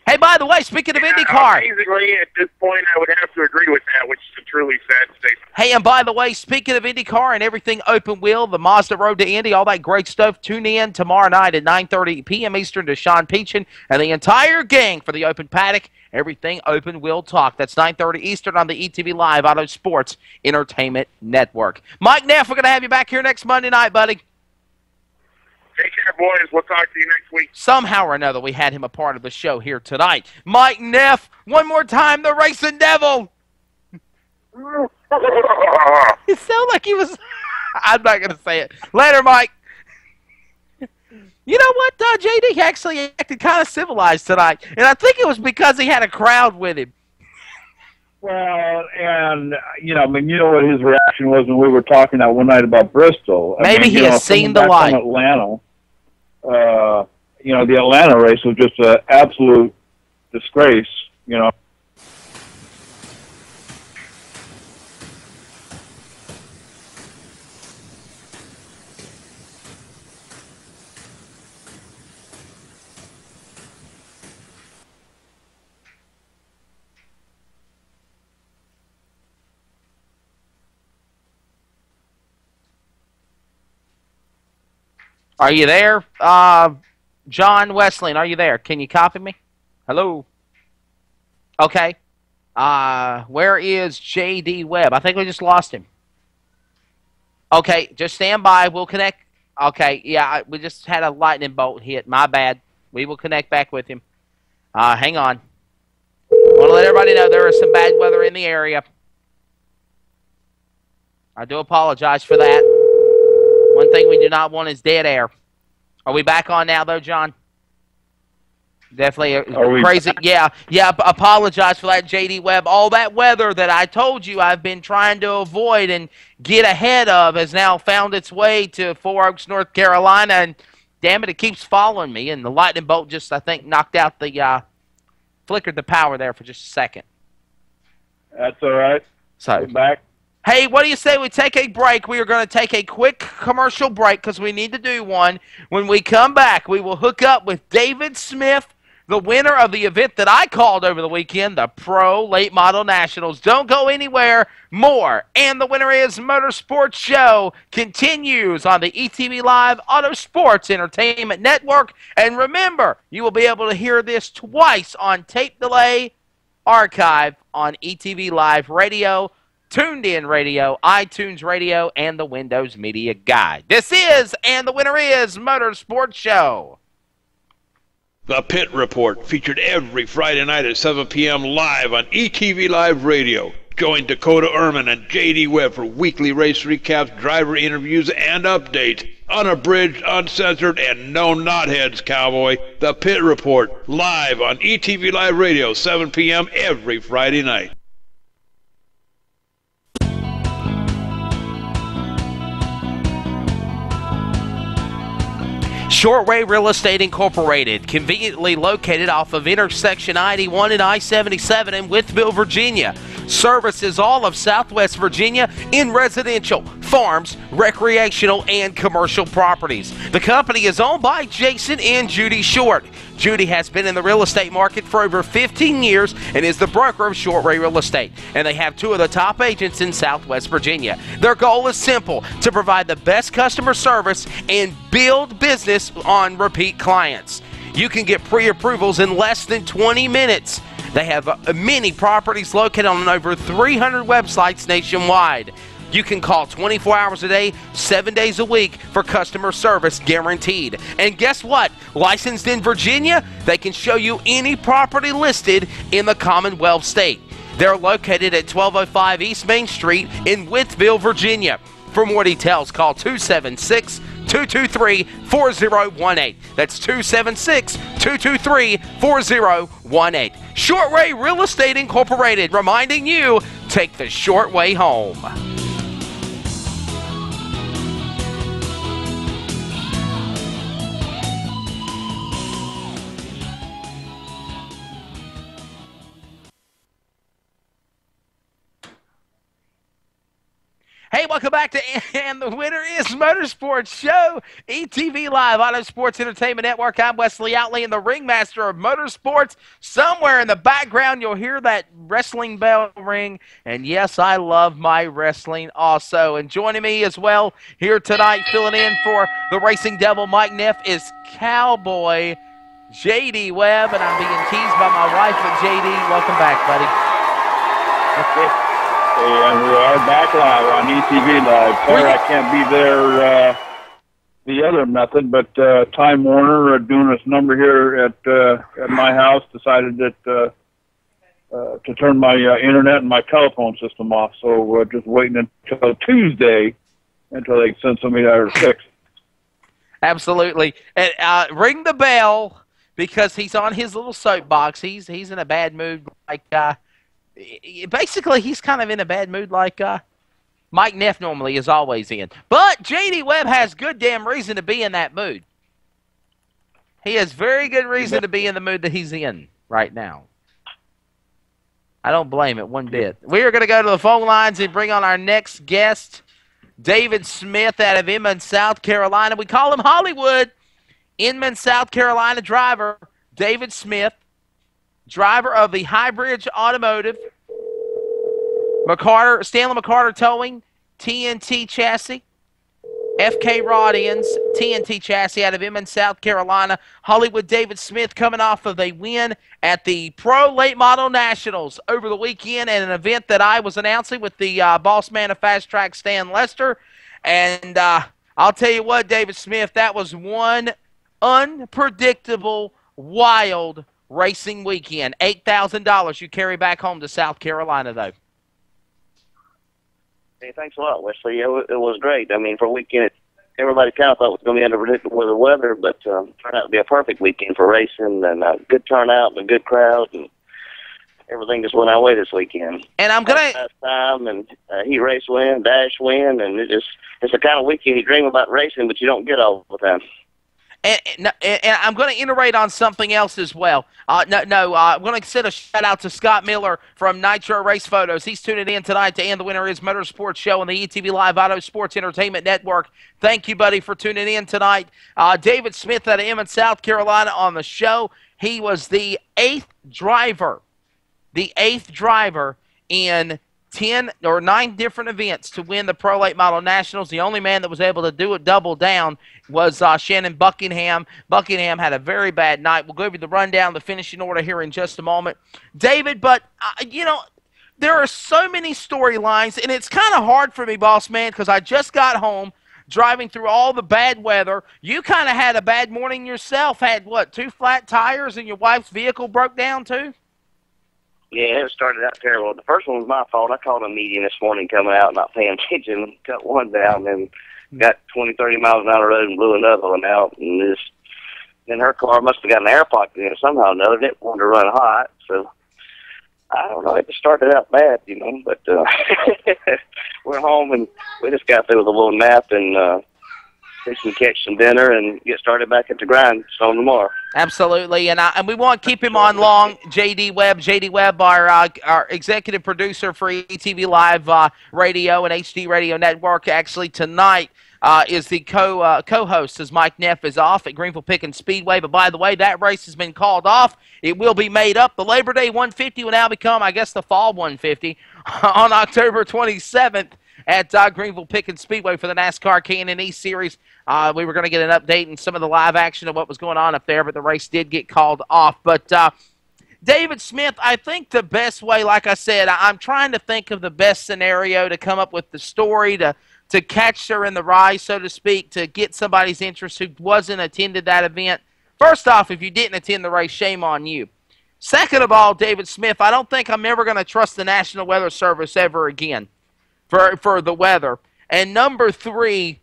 Hey, by the way, speaking of IndyCar. Basically, at this point, I would have to agree with that, which is a truly sad statement. Hey, and by the way, speaking of IndyCar and everything open wheel, the Mazda Road to Indy, all that great stuff, tune in tomorrow night at 9:30 p.m. Eastern to Sean Peachin and the entire gang for the Open Paddock, Everything Open Wheel Talk. That's 9:30 Eastern on the ETV Live Auto Sports Entertainment Network. Mike Neff, we're going to have you back here next Monday night, buddy. Take care, boys. We'll talk to you next week. Somehow or another, we had him a part of the show here tonight. Mike Neff, one more time, the Racing Devil. It sounded like he was... I'm not going to say it. Later, Mike. You know what, JD actually acted kind of civilized tonight, and I think it was because he had a crowd with him. Well, and, you know, I mean, you know what his reaction was when we were talking that one night about Bristol. Maybe he has seen the light. Atlanta, you know, the Atlanta race was just an absolute disgrace, you know. Are you there? John Wesleyan, are you there? Can you copy me? Hello? Okay. Where is J.D. Webb? I think we just lost him. Okay, just stand by. We'll connect. Okay, yeah, we just had a lightning bolt hit. My bad. We will connect back with him. Hang on. I want to let everybody know there is some bad weather in the area. I do apologize for that. One thing we do not want is dead air. Are we back on now, though, John? Definitely crazy. Yeah, apologize for that, J.D. Webb. All that weather that I told you I've been trying to avoid and get ahead of has now found its way to Four Oaks, North Carolina, and damn it keeps following me. And the lightning bolt just, I think, knocked out the, flickered the power there for just a second. That's all right. So, we're back. Hey, what do you say we take a break? We are going to take a quick commercial break because we need to do one. When we come back, we will hook up with David Smith, the winner of the event that I called over the weekend, the Pro Late Model Nationals. Don't go anywhere. More. And the Winner Is Motorsports Show continues on the ETV Live Auto Sports Entertainment Network. And remember, you will be able to hear this twice on tape delay, archive on ETV Live Radio, Tuned In Radio, iTunes Radio, and the Windows Media Guide. This is And the Winner Is Motorsports Show. The Pit Report, featured every Friday night at 7 p.m. live on ETV Live Radio. Join Dakota Ehrman and J.D. Webb for weekly race recaps, driver interviews, and updates. Unabridged, uncensored, and no knotheads, cowboy. The Pit Report, live on ETV Live Radio, 7 p.m. every Friday night. Shortway Real Estate Incorporated, conveniently located off of intersection I-81 and I-77 in Wytheville, Virginia. Services all of Southwest Virginia in residential, farms, recreational, and commercial properties. The company is owned by Jason and Judy Short. Judy has been in the real estate market for over 15 years and is the broker of Shortway Real Estate. And they have two of the top agents in Southwest Virginia. Their goal is simple: to provide the best customer service and build business on repeat clients. You can get pre-approvals in less than 20 minutes. They have many properties located on over 300 websites nationwide. You can call 24 hours a day, 7 days a week for customer service guaranteed. And guess what? Licensed in Virginia, they can show you any property listed in the Commonwealth state. They're located at 1205 East Main Street in Wytheville, Virginia. For more details, call 276-223-4018. That's 276-223-4018. Shortway Real Estate Incorporated, reminding you, take the short way home. Hey, welcome back to And the Winner Is Motorsports Show, ETV Live Auto Sports Entertainment Network. I'm Wesley Outland, the ringmaster of motorsports. Somewhere in the background, you'll hear that wrestling bell ring. And yes, I love my wrestling also. And joining me as well here tonight, filling in for the Racing Devil Mike Neff, is Cowboy J.D. Webb. And I'm being teased by my wife, but J.D., welcome back, buddy. And we are back live on ETV Live. Sorry I can't be there the other method, but Time Warner, doing this number here at my house, decided that to turn my internet and my telephone system off. So we're just waiting until Tuesday until they send somebody out to fix. Absolutely. And, ring the bell, because he's on his little soapbox. He's in a bad mood, like basically, he's kind of in a bad mood like Mike Neff normally is always in. But J.D. Webb has good damn reason to be in that mood. He has very good reason to be in the mood that he's in right now. I don't blame it one bit. We are going to go to the phone lines and bring on our next guest, David Smith out of Inman, South Carolina. We call him Hollywood. Inman, South Carolina driver, David Smith. Driver of the Highbridge Automotive, Stanley McCarter Towing, TNT Chassis. FK Rod Ends, TNT Chassis out of Emmons, South Carolina. Hollywood David Smith coming off of a win at the Pro Late Model Nationals over the weekend at an event that I was announcing with the boss man of Fast Track, Stan Lester. And I'll tell you what, David Smith, that was one unpredictable, wild racing weekend. $8,000 you carry back home to South Carolina, though. Hey, thanks a lot, Wesley. It was great. I mean, for a weekend, everybody kind of thought it was going to be unpredictable with the weather, but turned out to be a perfect weekend for racing, and a good turnout and a good crowd, and everything just went our way this weekend. And I'm going to time and heat race win, dash win, and it's the kind of weekend you dream about racing, but you don't get all the time. And I'm going to iterate on something else as well. I'm going to send a shout-out to Scott Miller from Nitro Race Photos. He's tuning in tonight to And the Winner Is Motorsports Show on the ETV Live Auto Sports Entertainment Network. Thank you, buddy, for tuning in tonight. David Smith out of Emmons, South Carolina on the show. He was the eighth driver in 10 or 9 different events to win the Pro Late Model Nationals. The only man that was able to do it double down was Shannon Buckingham. Buckingham had a very bad night. We'll give you the rundown, the finishing order here in just a moment. David, but, there are so many storylines, and it's kind of hard for me, boss man, because I just got home driving through all the bad weather. You kind of had a bad morning yourself. Had, 2 flat tires, and your wife's vehicle broke down too? Yeah, it started out terrible. The first one was my fault. I called a median this morning coming out, not paying attention, cut one down, and got 20, 30 miles down the road and blew another one out. And then her car must have got an air pocket in it somehow or another. It didn't want to run hot, so I don't know. It just started out bad, but we're home, and we just got through with a little nap and fixing to catch some dinner and get started back at the grind on tomorrow. Absolutely, and we won't keep him on long. J.D. Webb, our executive producer for ETV Live Radio and HD Radio Network, actually tonight is the co-host as Mike Neff is off at Greenville Pickens Speedway. But by the way, that race has been called off. It will be made up. The Labor Day 150 will now become, I guess, the Fall 150 on October 27th at Greenville Pickens Speedway for the NASCAR K&N Series. We were going to get an update and some of the live action of what was going on up there, but the race did get called off. But David Smith, I think the best way, like I said, I'm trying to think of the best scenario to come up with the story, to catch her in the rye, so to speak, to get somebody's interest who wasn't attended that event. First off, if you didn't attend the race, shame on you. Second of all, David Smith, I don't think I'm ever going to trust the National Weather Service ever again for the weather. And number 3,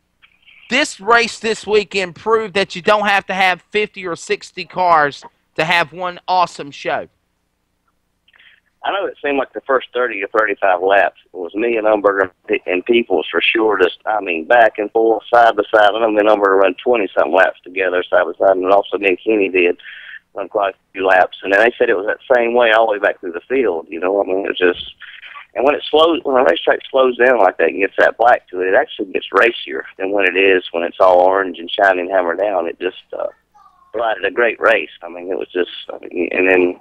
this race this weekend proved that you don't have to have 50 or 60 cars to have one awesome show. I know it seemed like the first 30 or 35 laps it was me and Umberger and Peoples for sure. Back and forth, side by side. I know me and Umberger run 20-something laps together, side by side, and also me and Kenny did run quite a few laps. And then they said it was that same way all the way back through the field. It was just. And when a racetrack slows down like that and gets that black to it, it actually gets racier than when it is when it's all orange and shiny and hammered down. It just provided a great race. It was just, and then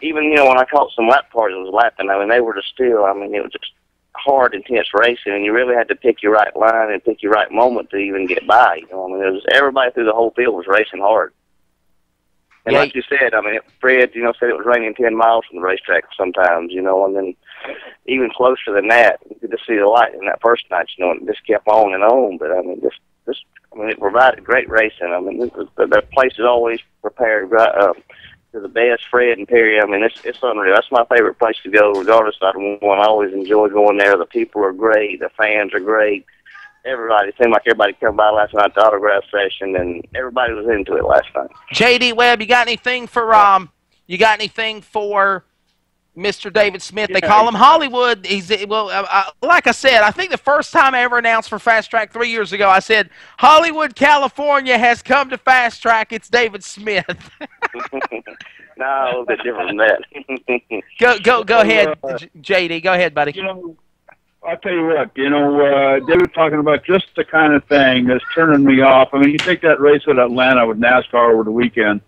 even when I caught some lap parties, I was lapping. They were just still. It was just hard, intense racing, and you really had to pick your right line and pick your right moment to even get by. It was everybody through the whole field was racing hard. And yeah. Like you said, Fred, said it was raining 10 miles from the racetrack sometimes, and then even closer than that, you could just see the light in that first night, and it just kept on and on. But, it provided great racing. The place is always prepared to the best, Fred and Perry. It's unreal. That's my favorite place to go, regardless of one. I always enjoy going there. The people are great. The fans are great. Everybody, it seemed like everybody came by last night at the autograph session, and everybody was into it last night. J.D. Webb, you got anything for Mr. David Smith? They call him Hollywood. Like I said, I think the first time I ever announced for Fast Track 3 years ago, I said, Hollywood, California has come to Fast Track. It's David Smith. No, a little bit different than that. Go ahead, J.D. Go ahead, buddy. I'll tell you what, David talking about just the kind of thing that's turning me off. You take that race at Atlanta with NASCAR over the weekend,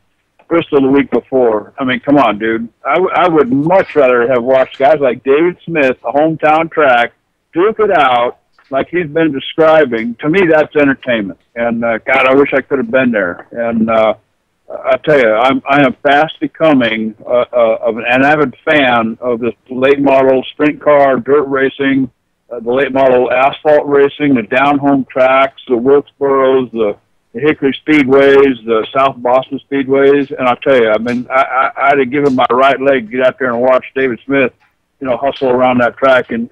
Bristol the week before. Come on, dude. I would much rather have watched guys like David Smith, a hometown track, duke it out, like he's been describing, to me that's entertainment. And God, I wish I could have been there. And I tell you, I am fast becoming of an avid fan of this late model sprint car, dirt racing, the late model asphalt racing, the down home tracks, the Wilkesboros, the Hickory Speedways, the South Boston Speedways. And I'll tell you, I mean, I'd have given my right leg to get out there and watch David Smith, you know, hustle around that track and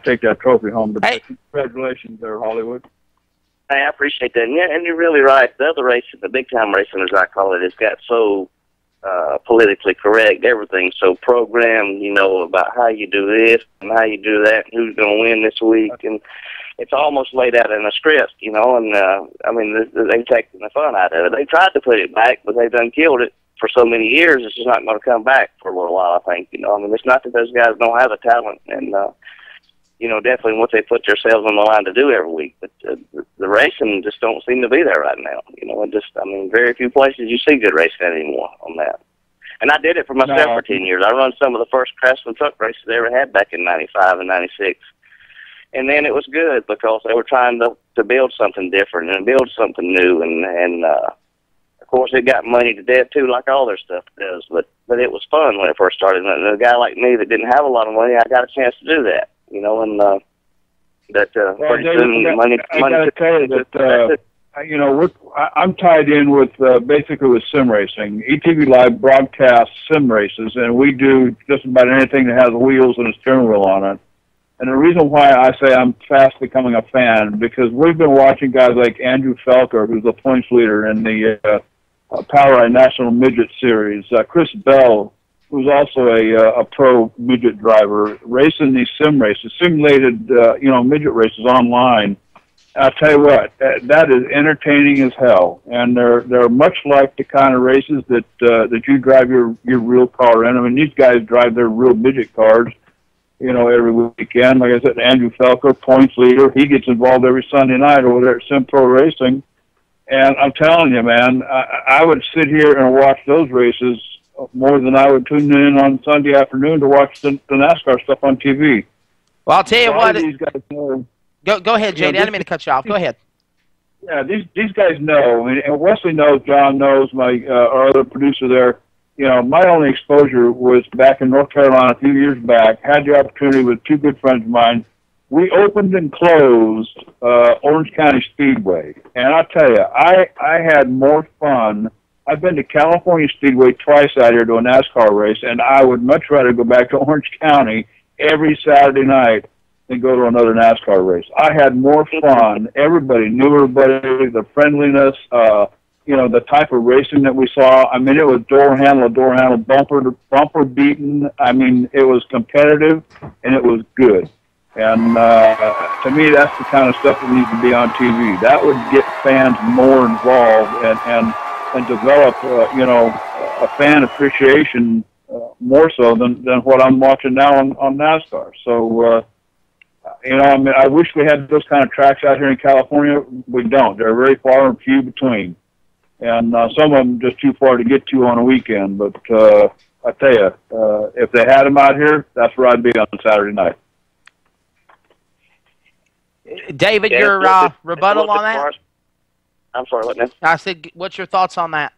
take that trophy home. But congratulations there, Hollywood. Hey, I appreciate that. And you're really right. The other racing, the big-time racing, as I call it, has got so politically correct. Everything's so programmed, you know, about how you do this and how you do that and who's going to win this week. And it's almost laid out in a script, you know. And, I mean, they've taken the fun out of it. They tried to put it back, but they've done killed it for so many years. It's just not going to come back for a little while, I think. You know, I mean, it's not that those guys don't have the talent. And, you know, definitely what they put themselves on the line to do every week. But the racing just don't seem to be there right now. You know, and just, I mean, very few places you see good racing anymore on that. And I did it for myself for 10 years. I run some of the first Craftsman truck races they ever had back in 95 and 96. And then it was good because they were trying to build something different and build something new. And of course, it got money to death, too, like all their stuff does. But it was fun when it first started. And a guy like me that didn't have a lot of money, I got a chance to do that. You know, and pretty soon money. I got to tell you that you know I'm tied in with basically with sim racing. ETV Live broadcasts sim races, and we do just about anything that has wheels and a steering wheel on it. And the reason why I say I'm fast becoming a fan because we've been watching guys like Andrew Felker, who's the points leader in the Powerade National Midget Series, Chris Bell, who's also a pro midget driver, racing these sim races, simulated, you know, midget races online. I'll tell you what, that is entertaining as hell. And they're much like the kind of races that you drive your real car in. I mean, these guys drive their real midget cars, you know, every weekend. Like I said, Andrew Felker, points leader, he gets involved every Sunday night over there at Sim Pro Racing. And I'm telling you, man, I would sit here and watch those races more than I would tune in on Sunday afternoon to watch the NASCAR stuff on TV. Well, I'll tell you what. These guys know, go ahead, JD. I didn't mean to cut you off. Go ahead. Yeah, these guys know, and Wesley knows, John knows, our other producer there. You know, my only exposure was back in North Carolina a few years back. Had the opportunity with two good friends of mine. We opened and closed Orange County Speedway, and I'll tell you, I had more fun. I've been to California Speedway twice out here to a NASCAR race, and I would much rather go back to Orange County every Saturday night than go to another NASCAR race. I had more fun. Everybody knew everybody, the friendliness, you know, the type of racing that we saw. I mean, it was door handle, bumper to bumper beaten. I mean, it was competitive, and it was good. And to me, that's the kind of stuff that needs to be on TV. That would get fans more involved and develop, you know, a fan appreciation more so than what I'm watching now on NASCAR. So, you know, I mean, I wish we had those kind of tracks out here in California. We don't. They're very far and few between. And some of them just too far to get to on a weekend. But I tell you, if they had them out here, that's where I'd be on Saturday night. David, your rebuttal on that? I'm sorry, what now? I said, what's your thoughts on that?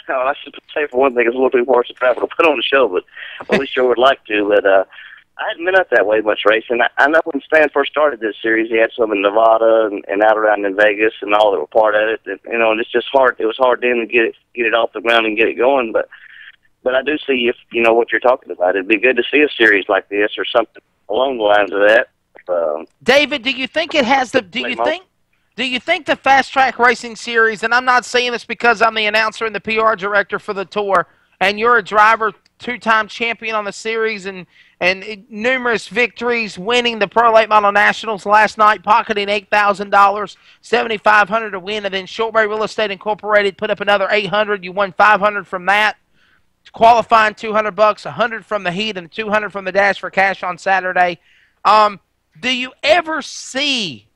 Oh, I should say, for one thing, it's a little too far to travel to put on the show, but we sure would like to. But I hadn't been up that way much racing. I know when Stan first started this series, he had some in Nevada and out around in Vegas and all that were part of it. And, you know, and it's just hard. It was hard then to get it off the ground and get it going. But I do see if you know what you're talking about. It'd be good to see a series like this or something along the lines of that. David, do you think it has the? Do you think the Fast Track Racing Series? And I'm not saying this because I'm the announcer and the PR director for the tour, and you're a driver, two-time champion on the series, and numerous victories, winning the Pro Late Model Nationals last night, pocketing $8,000, $7,500 to win, and then Shortberry Real Estate Incorporated put up another $800. You won $500 from that. Qualifying $200, $100 from the heat, and $200 from the dash for cash on Saturday. Do you ever see,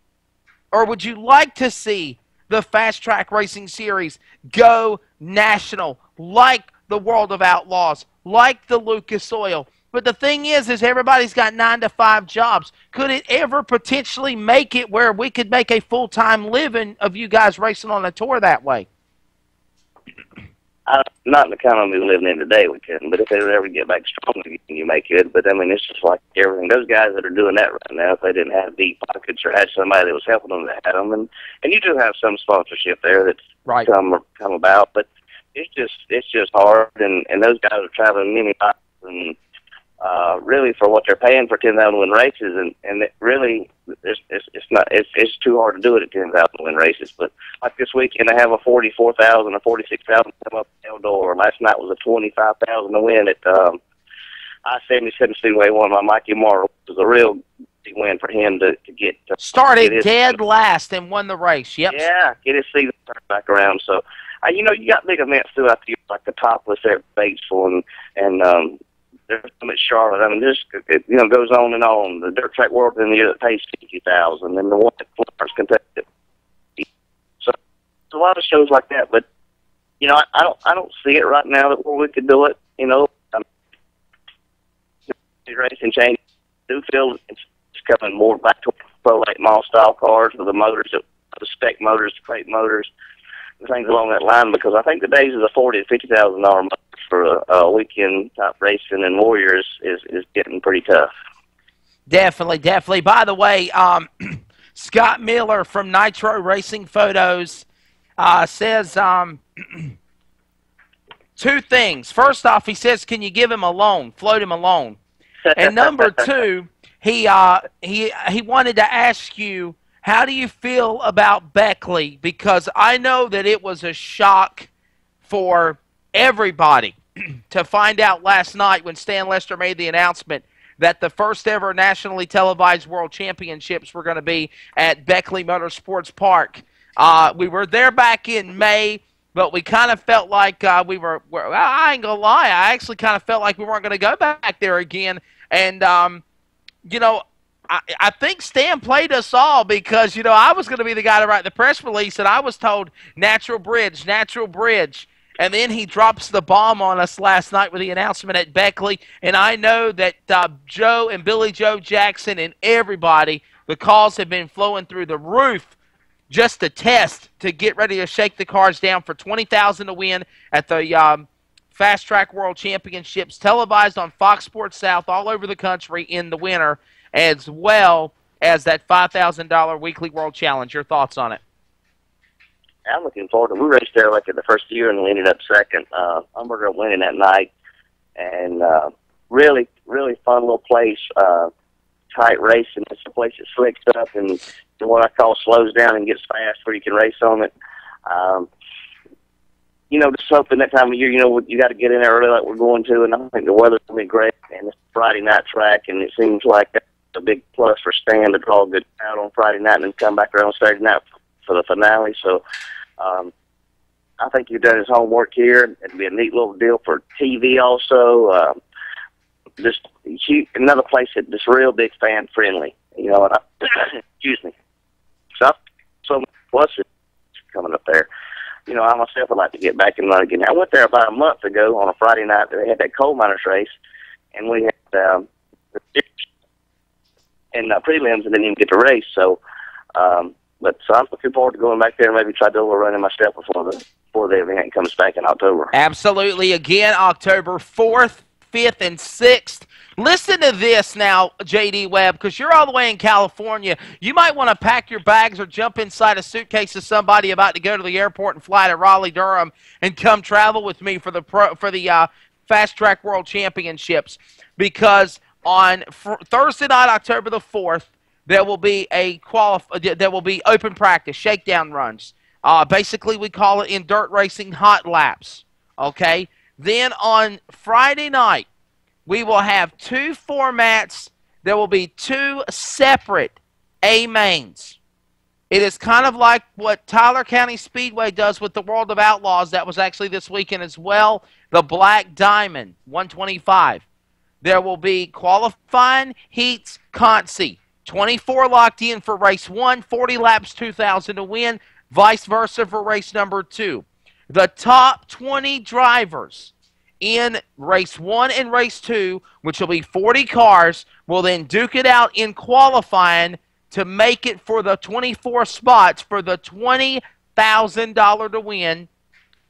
or would you like to see, the Fast Track Racing Series go national, like the World of Outlaws, like the Lucas Oil, But the thing is everybody's got 9-to-5 jobs. Could it ever potentially make it where we could make a full-time living of you guys racing on a tour that way? Not in the economy we're living in today, we couldn't. But if they would ever get back strong again, you may could. But, I mean, it's just like everything. Those guys that are doing that right now, if they didn't have deep pockets or had somebody that was helping them, that had them. And you do have some sponsorship there that's right. come about. But it's just hard. And those guys are traveling many miles and really for what they're paying for 10,000 win races, and it really it's too hard to do it at 10,000 win races. But like this weekend, I have a 44,000 or 46,000 come up Eldor. Last night was a 25,000 to win at I-77 Speedway. One by Mikey Morrow. It was a real big win for him to get started dead last and won the race. Yep. Yeah, get his season turned back around. So you got big events throughout the year, like the Topless there at Batesville and there's some at Charlotte. I mean, it goes on and on. The Dirt Track World in the year that pays 50,000, and the one at Florence, Kentucky. So there's a lot of shows like that, but I don't see it right now that where we could do it. Racing change. I do feel it's coming more back to pro late model style cars with the motors, the spec motors, the crate motors, and things along that line. Because I think the days of the $40,000 to $50,000 for a weekend type racing and Warriors is getting pretty tough. Definitely. By the way, Scott Miller from Nitro Racing Photos says two things. First off, he says, can you give him a loan, float him a loan? And number two, he wanted to ask you, how do you feel about Beckley? Because I know that it was a shock for everybody to find out last night when Stan Lester made the announcement that the first ever nationally televised world championships were going to be at Beckley Motorsports Park. We were there back in May, but we kind of felt like I ain't going to lie, I actually kind of felt like we weren't going to go back there again. And, I think Stan played us all because, I was going to be the guy to write the press release, and I was told natural bridge. And then he drops the bomb on us last night with the announcement at Beckley. And I know that Joe and Billy Joe Jackson and everybody, the calls have been flowing through the roof just to test, to get ready to shake the cars down for $20,000 to win at the Fast Track World Championships, televised on Fox Sports South all over the country in the winter, as well as that $5,000 weekly World Challenge. Your thoughts on it? I'm looking forward to it. We raced there like in the first year and we ended up second. Umberger winning that night, and really, really fun little place. Tight racing. It's a place that slicks up and what I call slows down and gets fast where you can race on it. Just hoping that time of year, you got to get in there early like we're going to, and I think the weather's going to be great. And it's a Friday night track, and it seems like that's a big plus for Stan to draw a good crowd on Friday night and then come back around Saturday night for the finale. So I think you've done his homework here. It'd be a neat little deal for TV also. Just another place that's real big fan friendly. Excuse me. So much pluses coming up there. I myself would like to get back in run again. I went there about a month ago on a Friday night. They had that coal miners race, and we had prelims and didn't even get to race. So, so I'm looking forward to going back there and maybe try to overrun it myself before the event comes back in October. Absolutely. Again, October 4th, 5th, and 6th. Listen to this now, J.D. Webb, because you're all the way in California. You might want to pack your bags or jump inside a suitcase of somebody about to go to the airport and fly to Raleigh-Durham and come travel with me for the Fast Track World Championships. Because on Thursday night, October the 4th, there will be open practice, shakedown runs. Basically, we call it in dirt racing hot laps. Okay. Then on Friday night, we will have two formats. There will be two separate A-mains. It is kind of like what Tyler County Speedway does with the World of Outlaws. That was actually this weekend as well. The Black Diamond, 125. There will be qualifying heats, consi. 24 locked in for race 1, 40 laps, 2,000 to win. Vice versa for race number 2. The top 20 drivers in race 1 and race 2, which will be 40 cars, will then duke it out in qualifying to make it for the 24 spots for the $20,000 to win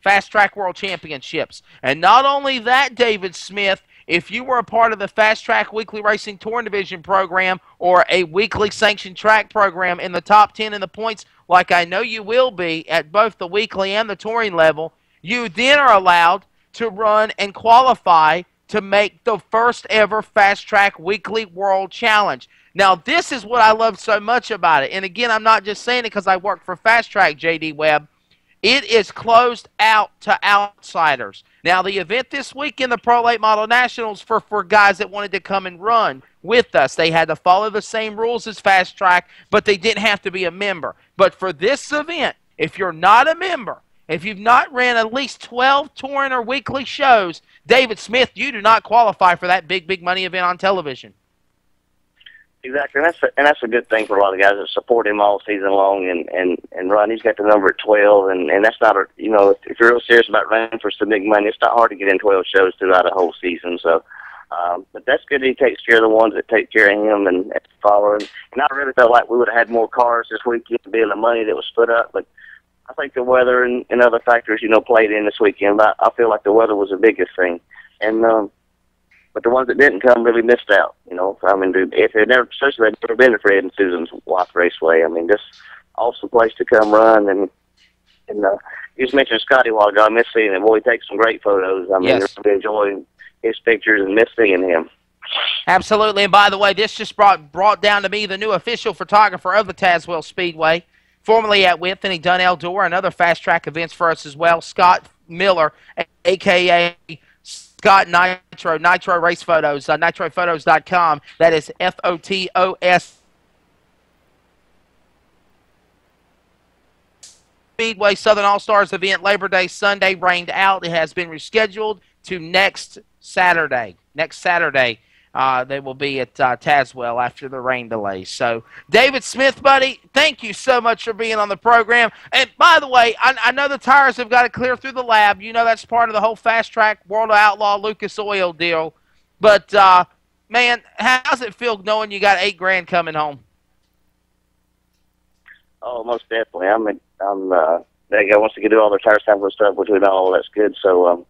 Fast Track World Championships. And not only that, David Smith, if you were a part of the Fast Track Weekly Racing Touring Division program or a weekly sanctioned track program in the top 10 in the points, like I know you will be at both the weekly and the touring level, you then are allowed to run and qualify to make the first ever Fast Track Weekly World Challenge. Now, this is what I love so much about it. And again, I'm not just saying it because I work for Fast Track, J.D. Webb. It is closed out to outsiders. Now, the event this week in the Pro Late Model Nationals for guys that wanted to come and run with us. They had to follow the same rules as Fast Track, but they didn't have to be a member. But for this event, if you're not a member, if you've not ran at least 12 touring or weekly shows, David Smith, you do not qualify for that big money event on television. Exactly, and that's a good thing for a lot of guys that support him all season long and run. He's got the number at 12, and that's not if you're real serious about running for some big money, it's not hard to get in 12 shows throughout a whole season. So, but that's good that he takes care of the ones that take care of him and follow him. And I really felt like we would have had more cars this weekend, being the money that was split up, but I think the weather and other factors, played in this weekend. But I feel like the weather was the biggest thing, and but the ones that didn't come really missed out. I mean, if they'd never, especially if they'd never been to Fred and Susan's Watts Raceway, I mean, just awesome place to come run. And you just mentioned Scotty a while ago. I miss seeing him. Boy, he takes some great photos. I mean, yes. I really enjoy his pictures and miss seeing him. Absolutely. And by the way, this just brought down to me the new official photographer of the Tazewell Speedway, formerly at Anthony Dunn Eldor and other Fast Track events for us as well, Scott Miller, a.k.a. Scott Nitro Race Photos, nitrophotos.com. That is F-O-T-O-S. Speedway Southern All-Stars event, Labor Day Sunday, rained out. It has been rescheduled to next Saturday. They will be at Tazewell after the rain delays. So, David Smith, buddy, thank you so much for being on the program. And, by the way, I know the tires have got to clear through the lab. That's part of the whole Fast Track World of Outlaw Lucas Oil deal. But, man, how's it feel knowing you got $8,000 coming home? Oh, most definitely. They wants to do all their tire sample stuff, which we know that's good. So,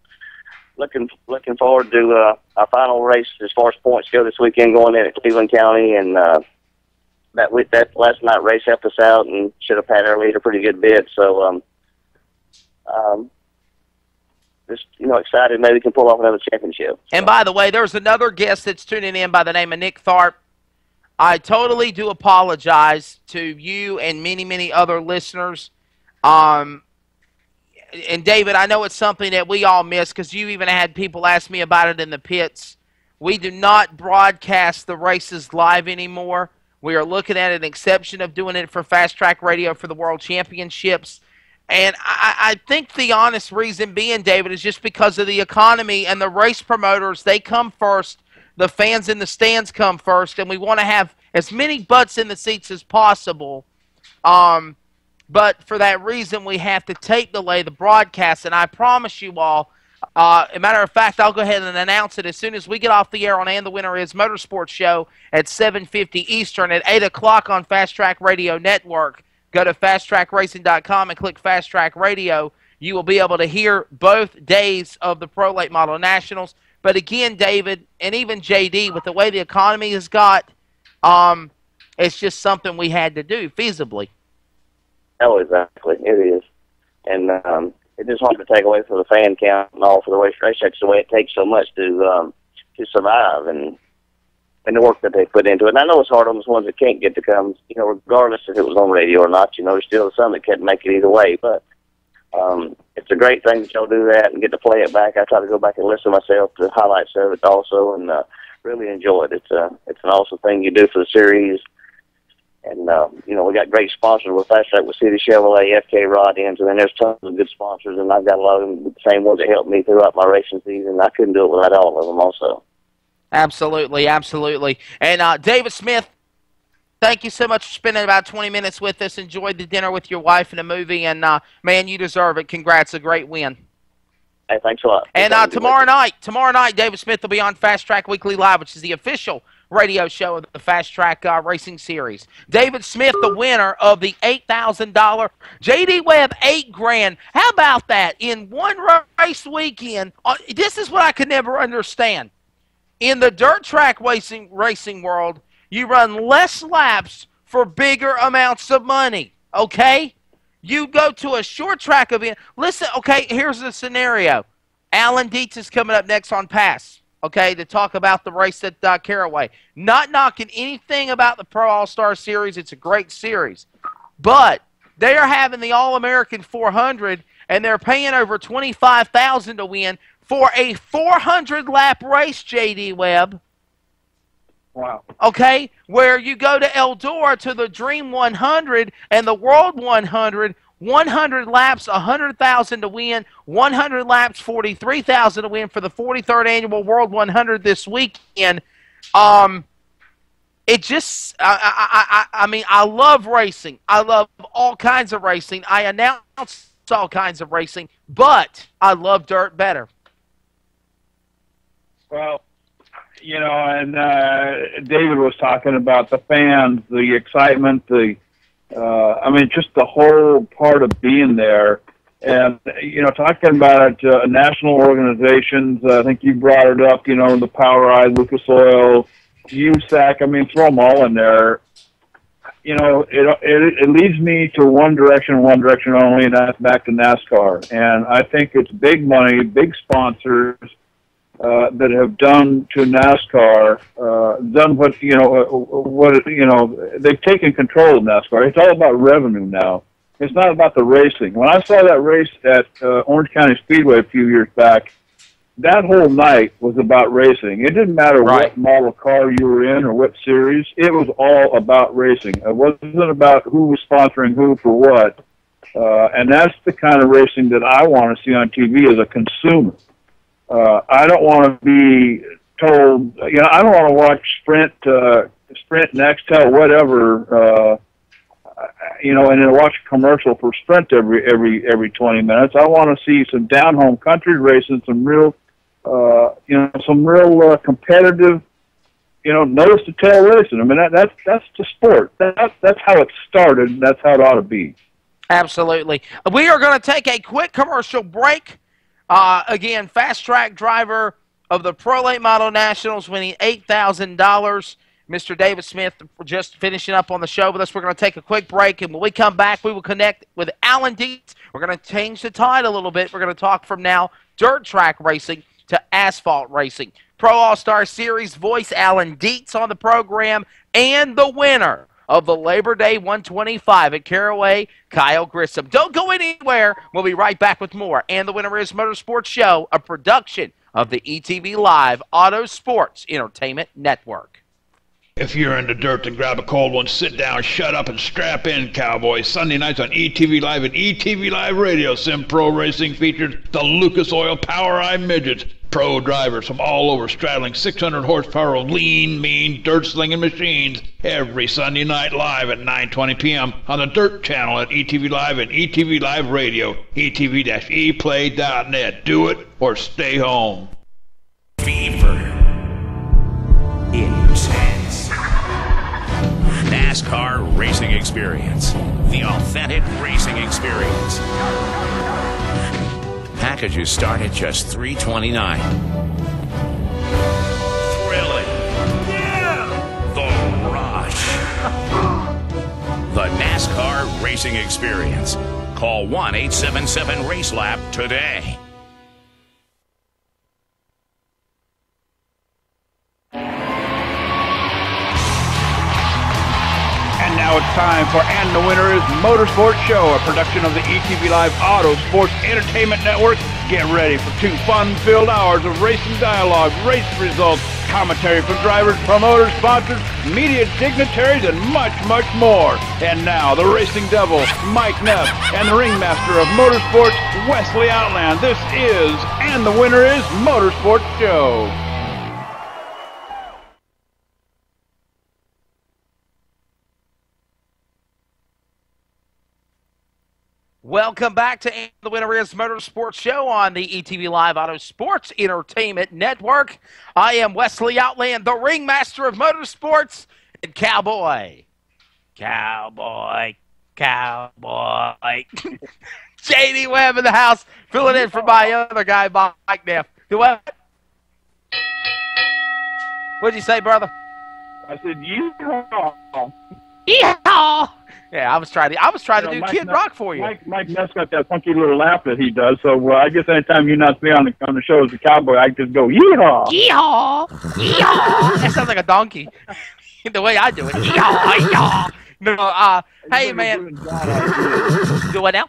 looking forward to our final race as far as points go this weekend, going in at Cleveland County, and that last night race helped us out and should have had our lead a pretty good bit. So just excited maybe we can pull off another championship. So. And by the way, there's another guest that's tuning in by the name of Nick Tharp. I totally do apologize to you and many other listeners. And, David, I know it's something that we all miss because you even had people ask me about it in the pits. We do not broadcast the races live anymore. We are looking at an exception of doing it for Fast Track Radio for the World Championships. And I think the honest reason being, David, is just because of the economy and the race promoters. They come first. The fans in the stands come first. And we want to have as many butts in the seats as possible. But for that reason, we have to tape delay the broadcast. And I promise you all, as a matter of fact, I'll go ahead and announce it as soon as we get off the air on And the Winner Is Motorsports Show at 7:50 Eastern at 8 o'clock on Fast Track Radio Network. Go to fasttrackracing.com and click Fast Track Radio. You will be able to hear both days of the Pro Late Model Nationals. But again, David, and even JD, with the way the economy has got, it's just something we had to do feasibly. Oh, exactly. It is. And it's just hard to take away from the fan count and all for the racetracks, the way it takes so much to survive and the work that they put into it. And I know it's hard on those ones that can't get to come, regardless if it was on radio or not. There's still some that can't make it either way. But it's a great thing that y'all do that and get to play it back. I try to go back and listen myself to highlights of it also and really enjoy it. It's an awesome thing you do for the series. And, we got great sponsors with Fast Track with City Chevrolet, FK Rod Ends, and then there's tons of good sponsors, and I've got a lot of them, the same ones that helped me throughout my racing season. I couldn't do it without all of them also. Absolutely. And, David Smith, thank you so much for spending about 20 minutes with us. Enjoyed the dinner with your wife and a movie, and, man, you deserve it. Congrats, a great win. Hey, thanks a lot. And tomorrow night, David Smith will be on Fast Track Weekly Live, which is the official radio show of the Fast Track Racing Series. David Smith, the winner of the $8,000 J.D. Webb $8,000. How about that? In one race weekend, this is what I could never understand. In the dirt track racing world, you run less laps for bigger amounts of money, okay? You go to a short track event. Listen, okay, here's the scenario. Alan Dietz is coming up next on Pass, okay, to talk about the race at Caraway. Not knocking anything about the Pro All-Star Series. It's a great series. But they are having the All-American 400, and they're paying over $25,000 to win for a 400-lap race, J.D. Webb. Wow. Okay, where you go to Eldora to the Dream 100 and the World 100, 100 laps, $100,000 to win, 100 laps, $43,000 to win for the 43rd annual World 100 this weekend. It just, I mean, I love racing. I love all kinds of racing. I announce all kinds of racing, but I love dirt better. Well, you know, and David was talking about the fans, the excitement, I mean, just the whole part of being there. And, you know, talking about it, national organizations, I think you brought it up, you know, the Power Eye, Lucas Oil, USAC, I mean, throw them all in there. You know, it leads me to one direction only, and that's back to NASCAR. And I think it's big money, big sponsors, that have done to NASCAR, done what they've taken control of NASCAR. It's all about revenue now. It's not about the racing. When I saw that race at Orange County Speedway a few years back, that whole night was about racing. It didn't matter what model car you were in or what series. It was all about racing. It wasn't about who was sponsoring who for what. And that's the kind of racing that I want to see on TV as a consumer. I don't want to be told, you know, I don't want to watch Sprint, Nextel, whatever, you know, and then watch a commercial for Sprint every 20 minutes. I want to see some down-home country racing, some real, competitive, you know, nose-to-tail racing. I mean, that's the sport. That's how it started, and that's how it ought to be. Absolutely. We are going to take a quick commercial break. Again, Fast Track driver of the Pro Late Model Nationals winning $8,000. Mr. David Smith just finishing up on the show with us. We're going to take a quick break, and when we come back, we will connect with Alan Dietz. We're going to change the tide a little bit. We're going to talk from now dirt track racing to asphalt racing. Pro All-Star Series voice Alan Dietz on the program, and the winner of the Labor Day 125 at Caraway, Kyle Grissom. Don't go anywhere. We'll be right back with more. And the Winner Is Motorsports Show, a production of the ETV Live Auto Sports Entertainment Network. If you're in the dirt, then grab a cold one, sit down, shut up, and strap in, cowboys. Sunday nights on ETV Live and ETV Live Radio, Sim Pro Racing features the Lucas Oil Power Eye Midgets. Pro drivers from all over straddling 600 horsepower of lean, mean, dirt-slinging machines every Sunday night live at 9:20 p.m. on the Dirt Channel at ETV Live and ETV Live Radio, etv-eplay.net. Do it or stay home. Fever. Intense. NASCAR racing experience. The authentic racing experience. Packages start at just $329. Thrilling. Yeah. The rush. The NASCAR racing experience. Call 1-877-RACE-LAP today. Now it's time for And the Winner Is Motorsports Show, a production of the ETV Live Auto Sports Entertainment Network. Get ready for 2 fun-filled hours of racing dialogue, race results, commentary from drivers, promoters, sponsors, media dignitaries, and much, much more. And now, the racing devil, Mike Neff, and the ringmaster of motorsports, Wesley Outland. This is And the Winner Is Motorsports Show. Welcome back to the Winner Is Motorsports Show on the ETV Live Auto Sports Entertainment Network. I am Wesley Outland, the ringmaster of motorsports, and Cowboy. Cowboy. JD Webb in the house, filling in for my other guy, Mike Neff. Do what? What'd you say, brother? I said, yeehaw. Yeehaw! Yeah, I was trying to do Kid Rock for you. Mike Neff's got that funky little laugh that he does, so I guess anytime you not see on the show as a cowboy, I just go, yeehaw! Yeehaw! Yeehaw! That sounds like a donkey. The way I do it. Yeehaw! Yeehaw! No, hey, man. Do what now?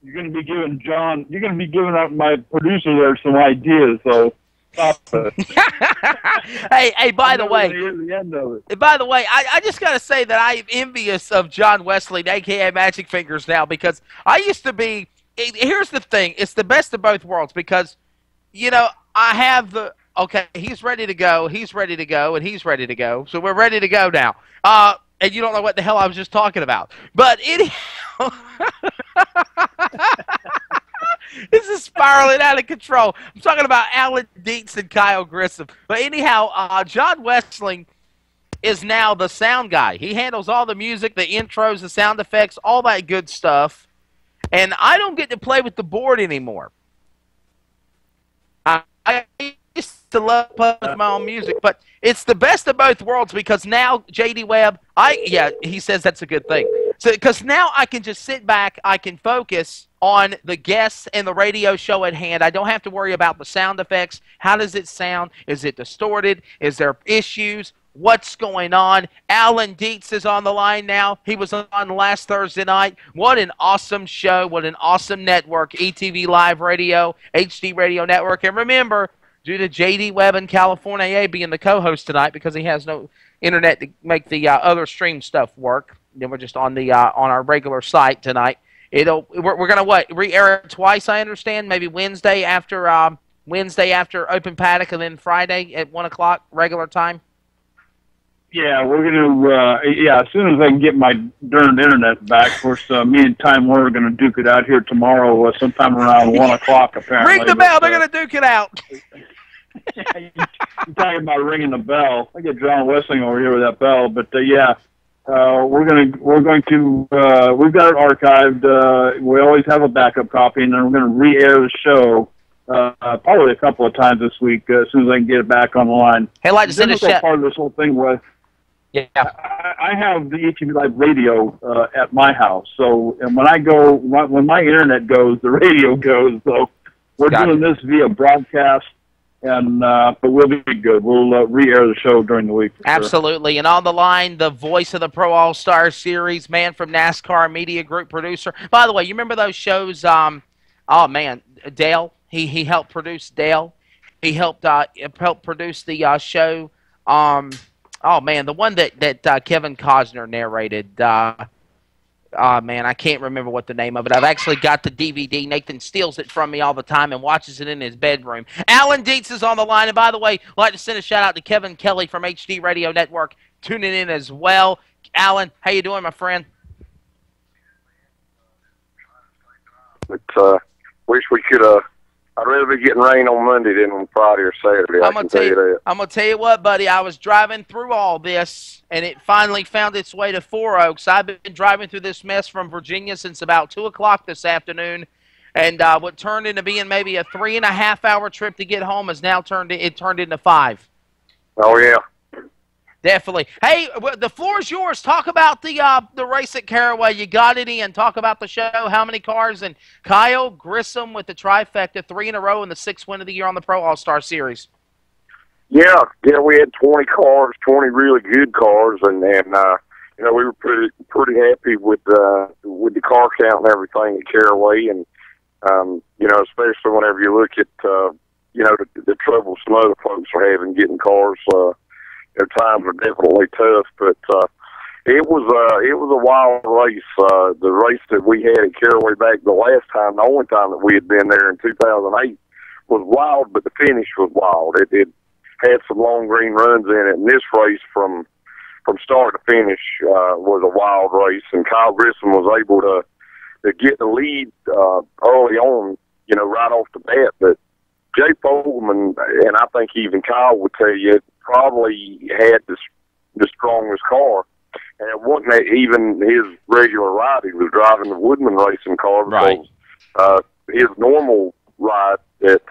You're going to be giving out my producer there some ideas, so stop it. Hey, by the way, I just got to say that I am envious of John Wesley, a.k.a. Magic Fingers now, because I used to be, here's the thing, it's the best of both worlds because, you know, I have the, okay, he's ready to go, and he's ready to go, so we're ready to go now. And you don't know what the hell I was just talking about. But anyhow, this is spiraling out of control. I'm talking about Alan Dietz and Kyle Grissom. But anyhow, John Wesley is now the sound guy. He handles all the music, the intros, the sound effects, all that good stuff. And I don't get to play with the board anymore. I used to love playing with my own music, but it's the best of both worlds because now, JD Webb, he says that's a good thing. So, because now I can just sit back, I can focus on the guests and the radio show at hand. I don't have to worry about the sound effects. How does it sound? Is it distorted? Is there issues? What's going on? Alan Dietz is on the line now. He was on last Thursday night. What an awesome show. What an awesome network. ETV Live Radio, HD Radio Network. And remember, due to JD Webb in California being the co-host tonight because he has no internet to make the other stream stuff work, then we're just on the on our regular site tonight. We're gonna re-air it twice, I understand. Maybe Wednesday after Open Paddock, and then Friday at 1 o'clock regular time. Yeah, we're gonna. As soon as I can get my darn internet back. Of course, me and Time Warner are gonna duke it out here tomorrow, sometime around 1 o'clock. Apparently, ring the bell. They're gonna duke it out. You're talking about ringing the bell. I get John Wessling over here with that bell, but we're going to we've got it archived. We always have a backup copy, and then we're going to re-air the show probably a couple of times this week as soon as I can get it back on the line. Hey, like to send a shout. Part of this whole thing was, I have the ETV Live radio at my house. So, and when my internet goes, the radio goes. So, we're doing this via broadcast. And but we'll be good. We'll re-air the show during the week. Absolutely. Sure. And on the line, the voice of the Pro All-Star Series, man from NASCAR Media Group producer. By the way, you remember those shows? Oh man, Dale. He helped produce Dale. He helped produce the show. Oh man, the one that Kevin Costner narrated. Oh, man, I can't remember what the name of it. I've actually got the DVD. Nathan steals it from me all the time and watches it in his bedroom. Alan Dietz is on the line. And by the way, I'd like to send a shout-out to Kevin Kelly from HD Radio Network tuning in as well. Alan, how you doing, my friend? Wish we could I'd rather be getting rain on Monday than on Friday or Saturday. I can tell you that. I'm going to tell you what, buddy. I was driving through all this, and it finally found its way to Four Oaks. I've been driving through this mess from Virginia since about 2 o'clock this afternoon, and what turned into being maybe a 3.5-hour trip to get home has now turned into 5. Oh, yeah. Definitely. Hey, the floor is yours. Talk about the race at Caraway. You got it in. Talk about the show. How many cars? And Kyle Grissom with the trifecta, 3 in a row, and the 6th win of the year on the Pro All-Star Series. Yeah, we had 20 cars, 20 really good cars, and you know, we were pretty happy with the car count and everything at Caraway, and you know, especially whenever you look at you know, the trouble some other folks are having getting cars. Their times are definitely tough, but it was a wild race. The race that we had at Caraway back the last time, the only time that we had been there in 2008, was wild, but the finish was wild. It had some long green runs in it, and this race from start to finish was a wild race. And Kyle Grissom was able to get the lead early on, you know, right off the bat. But Jay Fogelman, and I think even Kyle would tell you, probably had the strongest car. And it wasn't even his regular ride. He was driving the Woodman racing car because his normal ride that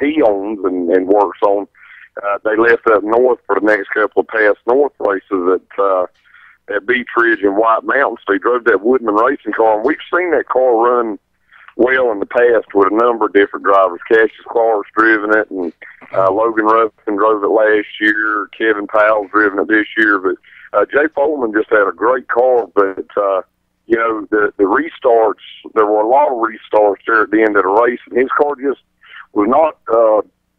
he owns and works on, they left up north for the next couple of past north races at Beach Ridge and White Mountain. So he drove that Woodman racing car, and we've seen that car run well in the past with a number of different drivers. Cassius Clark's driven it, and Logan Ruffin drove it last year. Kevin Powell's driven it this year. But Jay Fogelman just had a great car. But, you know, the restarts, there were a lot of restarts there at the end of the race, and his car just was not,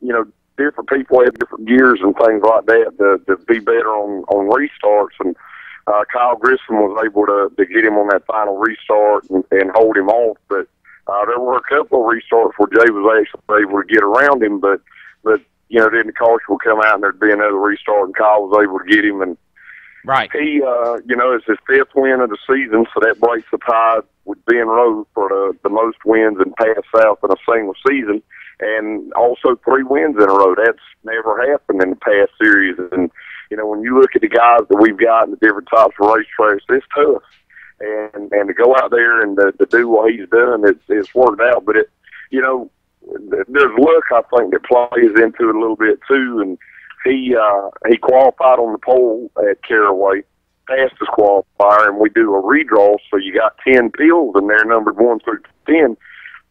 you know, different people had different gears and things like that to be better on restarts. And Kyle Grissom was able to get him on that final restart and hold him off. But there were a couple of restarts where Jay was actually able to get around him, but you know, then the caution would come out and there'd be another restart, and Kyle was able to get him. And he, you know, it's his 5th win of the season, so that breaks the tie with Ben Rose for the most wins in Pass South in a single season, and also 3 wins in a row. That's never happened in the past series. And you know, when you look at the guys that we've got in the different types of racetracks, it's tough. And to go out there and to do what he's done, it's worked out. But you know, there's luck, I think, that plays into it a little bit too. And he qualified on the pole at Caraway, fastest qualifier, and we do a redraw, so you got 10 pills in there, numbered 1 through 10.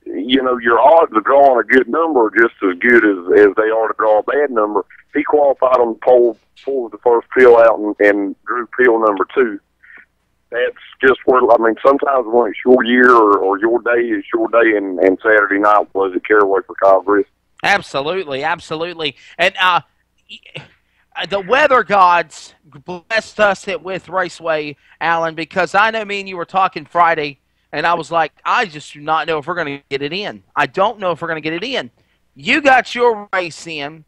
You know, your odds of drawing a good number are just as good as they are to draw a bad number. He qualified on the pole, pulled the first pill out, and drew pill number 2. That's just where, I mean, sometimes when it's your year or your day is your day, and Saturday night was at Caraway for Kyle Grissom. Absolutely, absolutely. And the weather gods blessed us with Raceway, Alan, because I know me and you were talking Friday, and I was like, I just do not know if we're going to get it in. I don't know if we're going to get it in. You got your race in,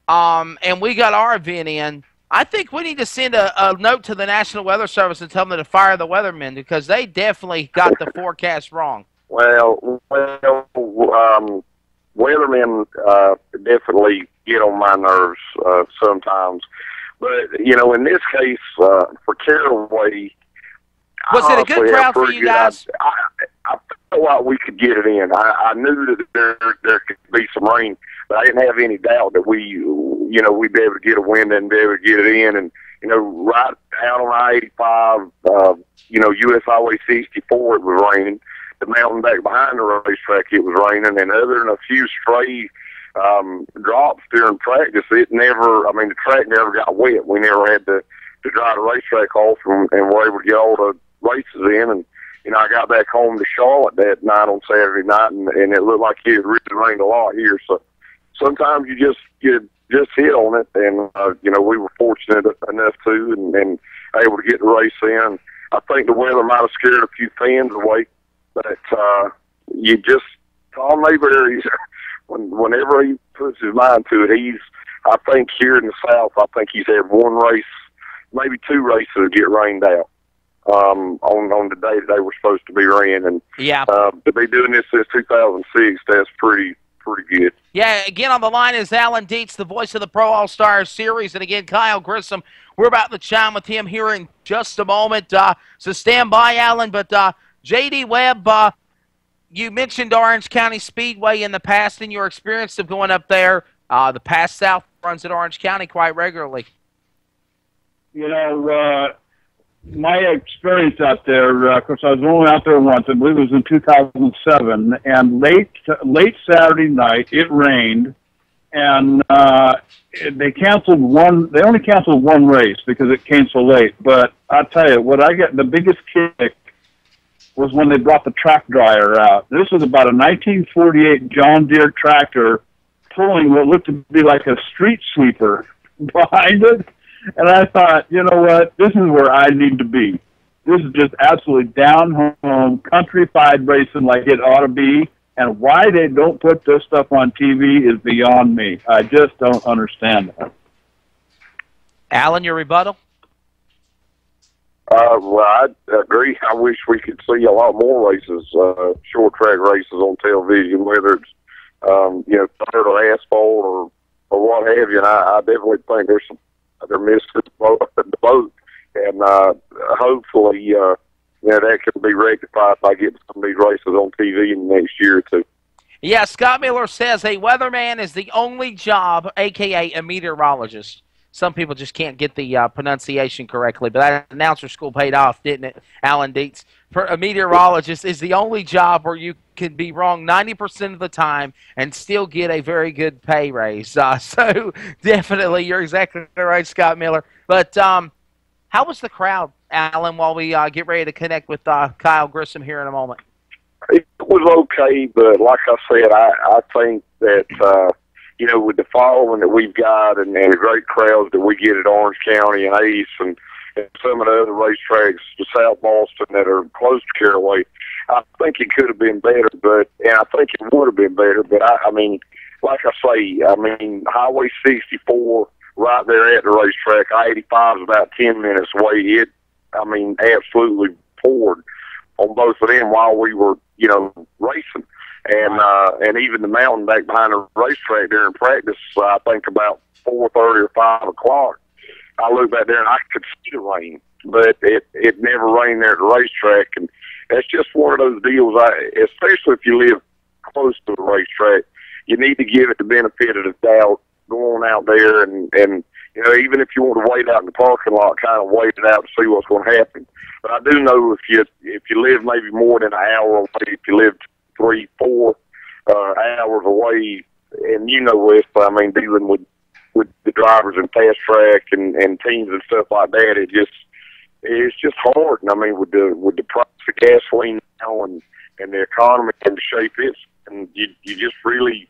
and we got our event in. I think we need to send a note to the National Weather Service and tell them to fire the weathermen, because they definitely got the forecast wrong. Well, weathermen definitely get on my nerves sometimes. But, you know, in this case, for Caraway, was it a good crowd for you guys? I felt like we could get it in. I knew that there could be some rain, but I didn't have any doubt that we'd be able to get a win and be able to get it in. And, you know, right out on I-85, US Highway 64, it was raining. The mountain back behind the racetrack, it was raining. And other than a few stray drops during practice, the track never got wet. We never had to dry the racetrack off, and were able to get all the races in. And, you know, I got back home to Charlotte that night on Saturday night, and it looked like it really rained a lot here. So sometimes you just hit on it, and, you know, we were fortunate enough to, and able to get the race in. I think the weather might have scared a few fans away, but Tom Mayberry, whenever he puts his mind to it, I think here in the South, I think he's had 1 race, maybe 2 races get rained out on the day that they were supposed to be ran. And to be doing this since 2006, that's pretty good. Yeah, again on the line is Alan Dietz, the voice of the Pro All-Star Series. And again, Kyle Grissom, we're about to chime with him here in just a moment. So stand by, Alan. But J.D. Webb, you mentioned Orange County Speedway in the past and your experience of going up there. The Pass South runs at Orange County quite regularly. You know, my experience out there, of course, I was only out there once. I believe it was in 2007. And late Saturday night, it rained, and they canceled one. They only canceled 1 race because it came so late. But I'll tell you, what I got the biggest kick was when they brought the track dryer out. This was about a 1948 John Deere tractor pulling what looked to be like a street sweeper behind it. And I thought, you know what, this is where I need to be. This is just absolutely down-home, countrified racing like it ought to be. And why they don't put this stuff on TV is beyond me. I just don't understand that. Alan, your rebuttal? Well, I agree. I wish we could see a lot more races, short track races on television, whether it's dirt or asphalt or what have you. And I definitely think they're missing the boat, and hopefully, that can be rectified by getting some of these races on TV in the next year or two. Yeah, Scott Miller says a weatherman is the only job, a.k.a. a meteorologist. Some people just can't get the pronunciation correctly, but that announcer school paid off, didn't it, Alan Dietz? For a meteorologist is the only job where you can be wrong 90% of the time and still get a very good pay raise. So definitely, you're exactly right, Scott Miller. But how was the crowd, Alan, while we get ready to connect with Kyle Grissom here in a moment? It was okay, but like I said, I think that with the following that we've got and the great crowds that we get at Orange County and Ace and some of the other racetracks, the South Boston that are close to Caraway, I think it could have been better, and I think it would have been better. But I mean, like I say, Highway 64 right there at the racetrack, I-85 is about 10 minutes away. It, absolutely poured on both of them while we were, racing. And even the mountain back behind the racetrack during practice, I think about 4:30 or 5 o'clock, I looked back there and I could see the rain, but it never rained there at the racetrack. And that's just one of those deals, especially if you live close to the racetrack, you need to give it the benefit of the doubt, go on out there and even if you want to wait out in the parking lot, kind of wait it out to see what's going to happen. But I do know if you live maybe more than an hour away, if you live 3-4 hours away, and Wes, dealing with the drivers and fast track and teams and stuff like that, it's just hard. And with the price of gasoline now and the economy and the shape it's, and you just really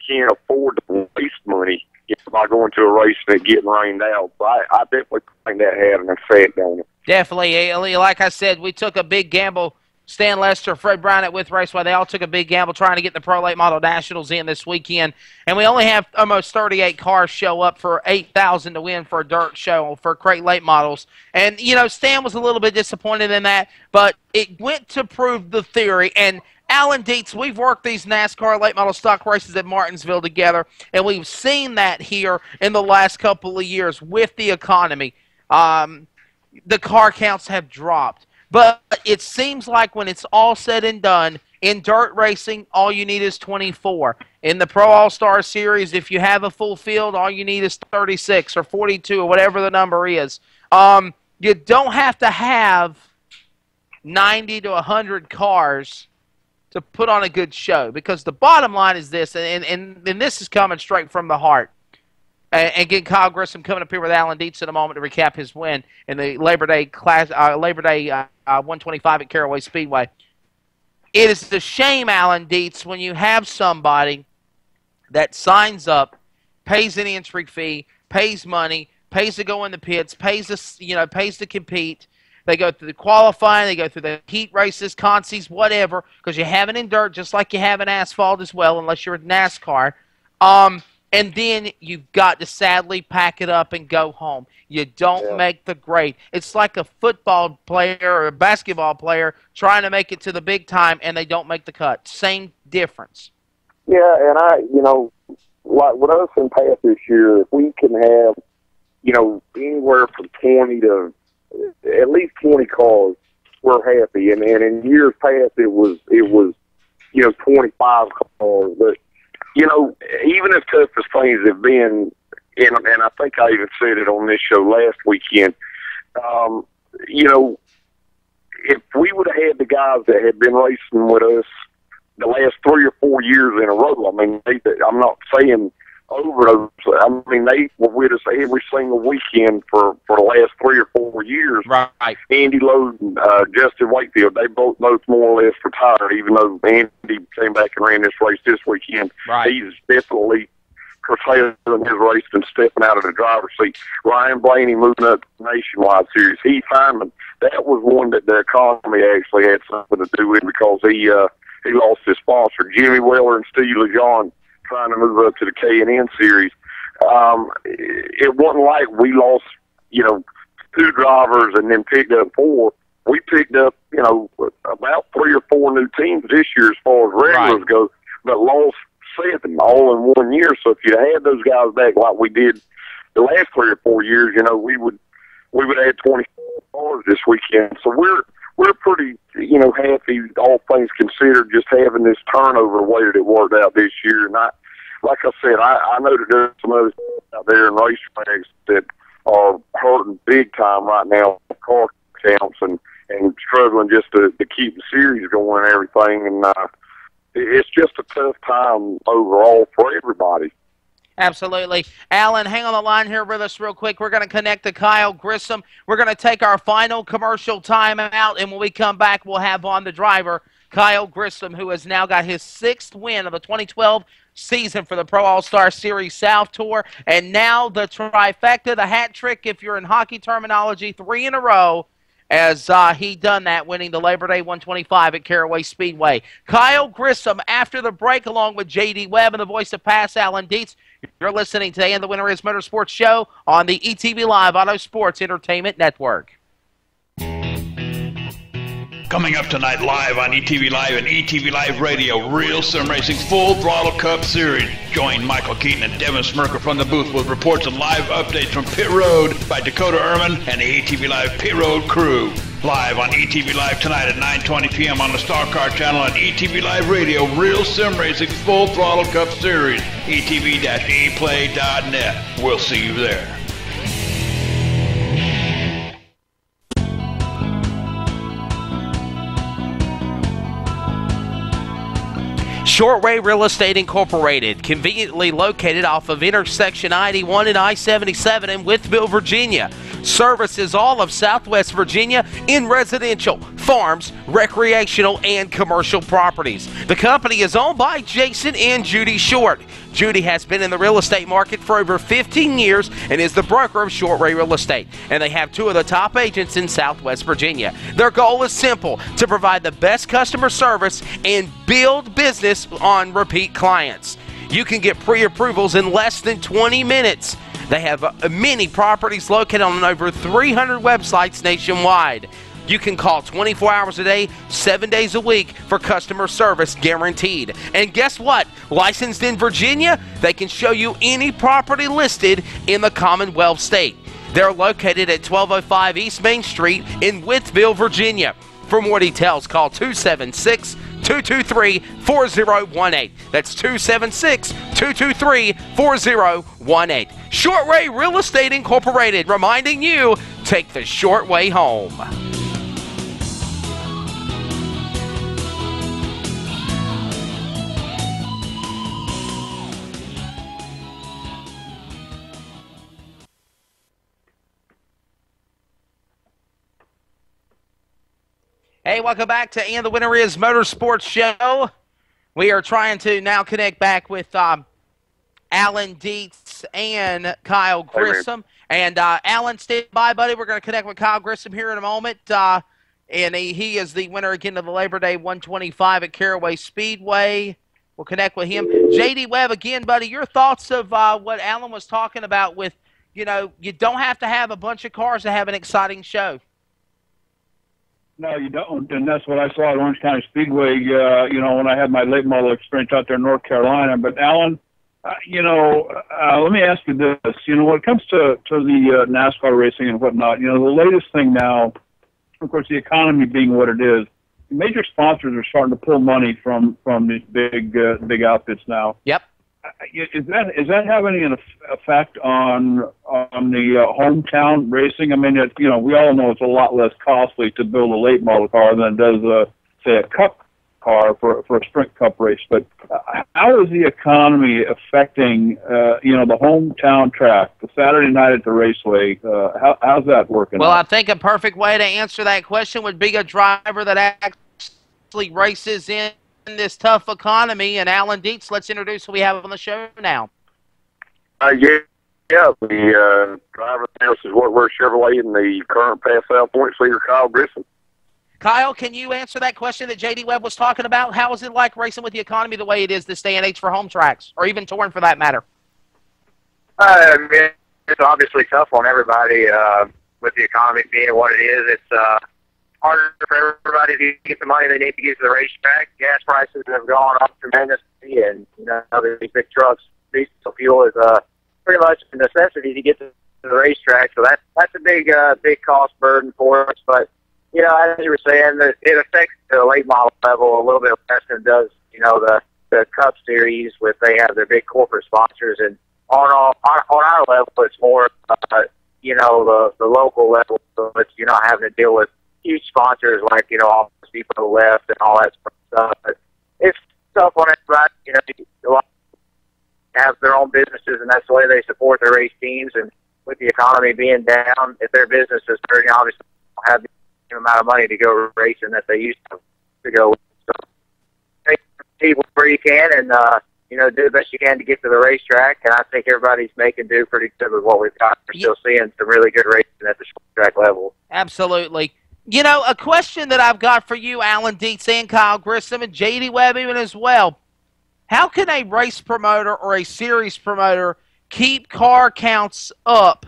can't afford to waste money by going to a race and it getting rained out. But I definitely think that had an effect on it. Definitely. Like I said, we took a big gamble. Stan Lester, Fred Bryant with Raceway, they all took a big gamble trying to get the Pro Late Model Nationals in this weekend. And we only have almost 38 cars show up for $8,000 to win for a dirt show for Crate Late Models. And, Stan was a little bit disappointed in that, but it went to prove the theory. And Alan Dietz, we've worked these NASCAR late model stock races at Martinsville together, and we've seen that here in the last couple of years with the economy. The car counts have dropped. But it seems like when it's all said and done, in dirt racing, all you need is 24. In the Pro All-Star Series, if you have a full field, all you need is 36 or 42 or whatever the number is. You don't have to have 90 to 100 cars to put on a good show, because the bottom line is this, and this is coming straight from the heart. And again, Kyle Grissom coming up here with Alan Dietz in a moment to recap his win in the Labor Day 125 at Caraway Speedway. It is a shame, Alan Dietz, when you have somebody that signs up, pays an entry fee, pays money, pays to go in the pits, pays to compete. They go through the qualifying, they go through the heat races, consies, whatever, because you have it in dirt just like you have in asphalt as well, unless you're in NASCAR. And then you've got to sadly pack it up and go home. You don't make the grade. It's like a football player or a basketball player trying to make it to the big time, and they don't make the cut. Same difference. Yeah, and like with us in past this year, if we can have, anywhere from 20 to at least 20 cars, we're happy. And in years past, it was 25 cars, but even as tough as things have been, and I think I even said it on this show last weekend, if we would have had the guys that had been racing with us the last 3 or 4 years in a row, I'm not saying overdose. They were with us every single weekend for the last 3 or 4 years. Right. Andy Lowe and Justin Wakefield, they both more or less retired, even though Andy came back and ran this race this weekend. Right. He's definitely curtailing his race and stepping out of the driver's seat. Ryan Blaney moving up to the Nationwide Series. Heath Hyman, that was one that the economy actually had something to do with, because he lost his sponsor. Jimmy Weller and Steve LeJean trying to move up to the K&N Series. It wasn't like we lost, 2 drivers and then picked up 4. We picked up, you know, about 3 or 4 new teams this year as far as regulars go, but lost 7 all in 1 year. So if you had those guys back like we did the last 3 or 4 years, you know, we would add 20 cars this weekend. So we're pretty, you know, happy, all things considered, just having this turnover way that it worked out this year. And like I said, I know that there's some other out there in racetracks that are hurting big time right now, car counts and struggling just to keep the series going and everything. And it's just a tough time overall for everybody. Absolutely. Alan, hang on the line here with us real quick. We're going to connect to Kyle Grissom. We're going to take our final commercial timeout, and when we come back, we'll have on the driver, Kyle Grissom, who has now got his 6th win of the 2012 season for the Pro All-Star Series South Tour. And now the trifecta, the hat trick, if you're in hockey terminology, 3 in a row, as he done that, winning the Labor Day 125 at Caraway Speedway. Kyle Grissom after the break, along with J.D. Webb and the voice of Pass, Alan Dietz. You're listening today, and the Winner is Motorsports Show on the ETV Live Auto Sports Entertainment Network. Coming up tonight live on ETV Live and ETV Live Radio, Real Sim Racing's Full Throttle Cup Series. Join Michael Keaton and Devin Smirker from the booth with reports and live updates from Pit Road by Dakota Ehrman and the ETV Live Pit Road crew. Live on ETV Live tonight at 9:20 p.m. on the Star Car Channel on ETV Live Radio, Real Sim Racing's Full Throttle Cup Series, etv-eplay.net. We'll see you there. Shortway Real Estate Incorporated, conveniently located off of intersection I-81 and I-77 in Wytheville, Virginia. Services all of Southwest Virginia in residential, farms, recreational, and commercial properties. The company is owned by Jason and Judy Short. Judy has been in the real estate market for over 15 years and is the broker of Shortway Real Estate. And they have 2 of the top agents in Southwest Virginia. Their goal is simple: to provide the best customer service and build business on repeat clients. You can get pre-approvals in less than 20 minutes. They have many properties located on over 300 websites nationwide. You can call 24 hours a day, 7 days a week for customer service guaranteed. And guess what? Licensed in Virginia, they can show you any property listed in the Commonwealth state. They're located at 1205 East Main Street in Wytheville, Virginia. For more details, call 276-223-4018. That's 276-223-4018. Shortway Real Estate Incorporated, reminding you, take the short way home. Hey, welcome back to And the Winner is Motorsports Show. We are trying to now connect back with Alan Dietz and Kyle Grissom. And Alan, stand by, buddy. We're going to connect with Kyle Grissom here in a moment. And he is the winner again of the Labor Day 125 at Caraway Speedway. We'll connect with him. J.D. Webb, again, buddy, your thoughts of what Alan was talking about with, you know, you don't have to have a bunch of cars to have an exciting show. No, you don't, and that's what I saw at Orange County Speedway, you know, when I had my late model experience out there in North Carolina. But, Alan, you know, let me ask you this. You know, when it comes to the NASCAR racing and whatnot, you know, the latest thing now, of course, the economy being what it is, major sponsors are starting to pull money from these big outfits now. Yep. Is that having an effect on the hometown racing? I mean, you know, we all know it's a lot less costly to build a late model car than it does, say, a cup car for a sprint cup race. But how is the economy affecting, you know, the hometown track, the Saturday night at the raceway? How's that working? Well, out? I think a perfect way to answer that question would be a driver that actually races in this tough economy. And Alan Dietz, let's introduce who we have on the show now. The driver this is what we're Chevrolet in the current Pass Out Points leader, Kyle Grissom. Kyle, can you answer that question that J.D. Webb was talking about? How is it like racing with the economy the way it is this day and age for home tracks, or even touring for that matter? It's obviously tough on everybody. with the economy being what it is, it's harder for everybody to get the money they need to get to the racetrack. Gas prices have gone up tremendously, and these big trucks, diesel fuel is pretty much a necessity to get to the racetrack. So that's a big cost burden for us. But as you were saying, that it affects the late model level a little bit less than it does the Cup Series, with they have their big corporate sponsors, and on our level, it's more the local level. So it's you're not having to deal with huge sponsors like Office Depot left and all that stuff. But it's tough on everybody. A lot have their own businesses, and that's the way they support their race teams. And with the economy being down, if their business is hurting, obviously they don't have the amount of money to go racing that they used to go. So take people where you can, and do the best you can to get to the racetrack. And I think everybody's making do pretty good with what we've got. We're still seeing some really good racing at the short track level. Absolutely. A question that I've got for you, Alan Dietz and Kyle Grissom and J.D. Webb even as well. How can a race promoter or a series promoter keep car counts up,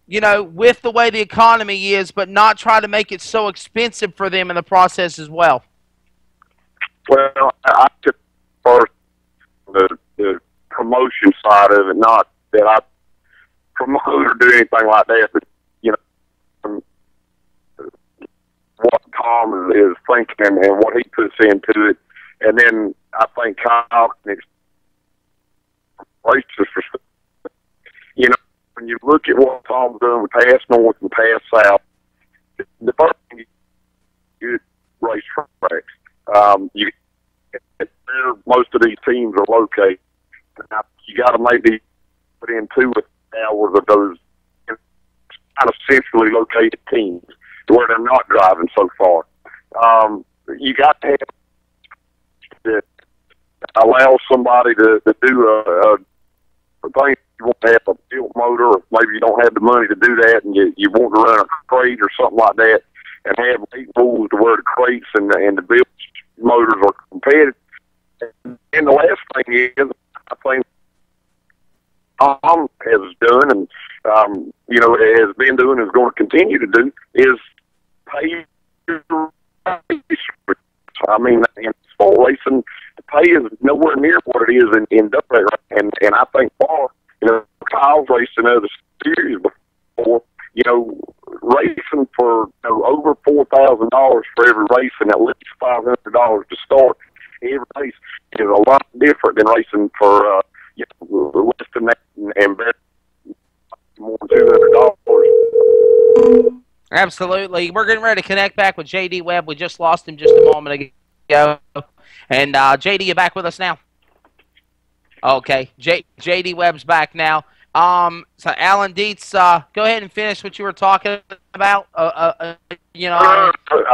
with the way the economy is, but not try to make it so expensive for them in the process as well? Well, I took first the promotion side of it, not that I promote or do anything like that, but, what Tom is thinking and what he puts into it. And then I think Kyle can races for, when you look at what Tom's doing with Pass North and Pass South, the first thing you race tracks. Most of these teams are located. Now, you got to maybe put in 2 hours of those kind of centrally located teams where they're not driving so far. You got to have to allow somebody to do a thing. You want to have a built motor, or maybe you don't have the money to do that, and you want to run a crate or something like that, and have 8 rules to where the crates and the built motors are competitive. And the last thing is, I think Tom has done, and has been doing, and is going to continue to do, is pay. I mean, in sport racing, the pay is nowhere near what it is in double A, and I think Kyle's racing other series before, racing for over $4,000 for every race, and at least $500 to start every race is a lot different than racing for less than that and better, more than $200. Absolutely. We're getting ready to connect back with J.D. Webb. We just lost him just a moment ago. And J.D., you back with us now? Okay. J.D. Webb's back now. So Alan Dietz, go ahead and finish what you were talking about. I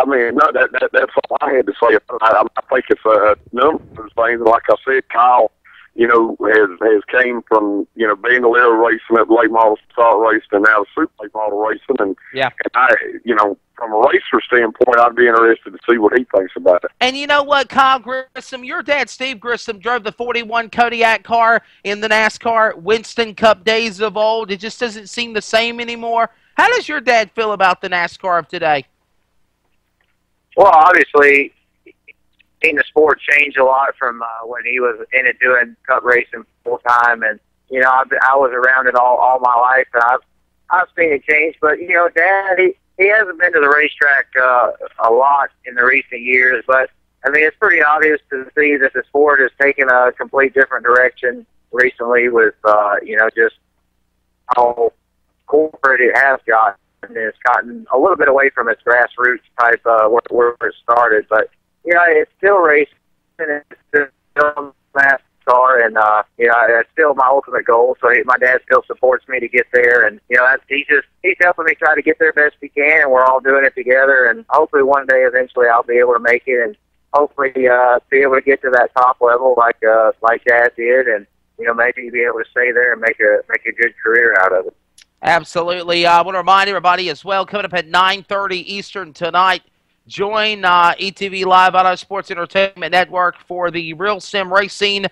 mean, no, that's all I had to say. I think it's a number of things. Like I said, Kyle, has came from, being a little racing at late model start racing and now super late model racing. And, yeah. And I, from a racer standpoint, I'd be interested to see what he thinks about it. And you know what, Kyle Grissom, your dad, Steve Grissom, drove the 41 Kodiak car in the NASCAR Winston Cup days of old. It just doesn't seem the same anymore. How does your dad feel about the NASCAR of today? Well, obviously, seen the sport change a lot from when he was in it doing cup racing full time, and I was around it all my life, and I've seen it change. But Dad, he hasn't been to the racetrack a lot in the recent years, but I mean it's pretty obvious to see that the sport has taken a complete different direction recently with just how corporate it has gotten. And it's gotten a little bit away from its grassroots type where it started, but it's still racing, and it's still NASCAR, and that's still my ultimate goal. So my dad still supports me to get there, and he's helping me try to get there best he can, and we're all doing it together. And hopefully one day, eventually, I'll be able to make it, and hopefully be able to get to that top level like Dad did, and maybe be able to stay there and make a good career out of it. Absolutely. I want to remind everybody as well, coming up at 9:30 Eastern tonight, join ETV Live Auto Sports Entertainment Network for the Real Sim Racing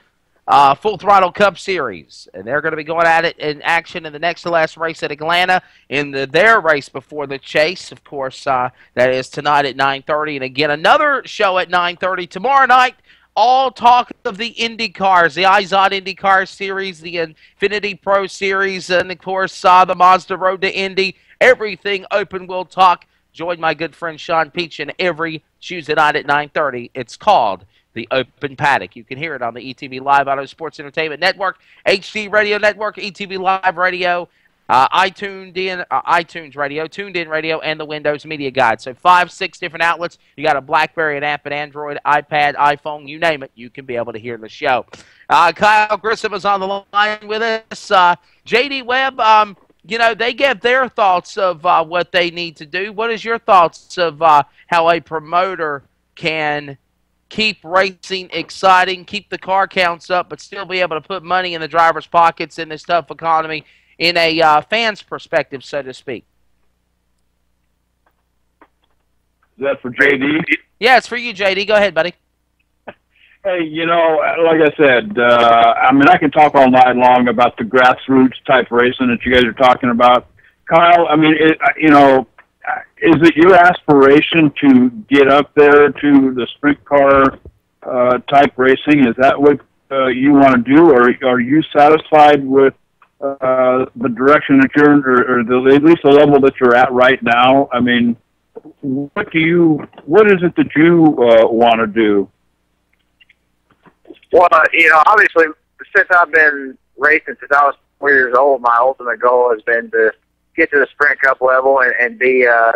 Full Throttle Cup Series, and they're going to be going at it in action in the next to last race at Atlanta in their race before the Chase. Of course, that is tonight at 9:30, and again another show at 9:30 tomorrow night. All talk of the Indy cars, the IZOD Indy Car Series, the Infinity Pro Series, and of course the Mazda Road to Indy. Everything open wheel talk. Join my good friend Sean Peachin every Tuesday night at 9:30. It's called The Open Paddock. You can hear it on the ETV Live Auto Sports Entertainment Network, HD Radio Network, ETV Live Radio, iTunes Radio, Tuned In Radio, and the Windows Media Guide. So 5-6 different outlets. You got a BlackBerry, an app, an Android, iPad, iPhone, you name it. You can be able to hear the show. Kyle Grissom is on the line with us. JD Webb, they gave their thoughts of what they need to do. What is your thoughts of how a promoter can keep racing exciting, keep the car counts up, but still be able to put money in the drivers' pockets in this tough economy in a fan's perspective, so to speak? Is that for JD? Yeah, it's for you, JD. Go ahead, buddy. Hey, like I said, I can talk all night long about the grassroots type racing that you guys are talking about. Kyle, is it your aspiration to get up there to the sprint car type racing? Is that what you want to do, or are you satisfied with the direction that you're in, or at least the level that you're at right now? I mean, what is it that you want to do? Well, obviously, since I've been racing since I was 4 years old, my ultimate goal has been to get to the Sprint Cup level and be, a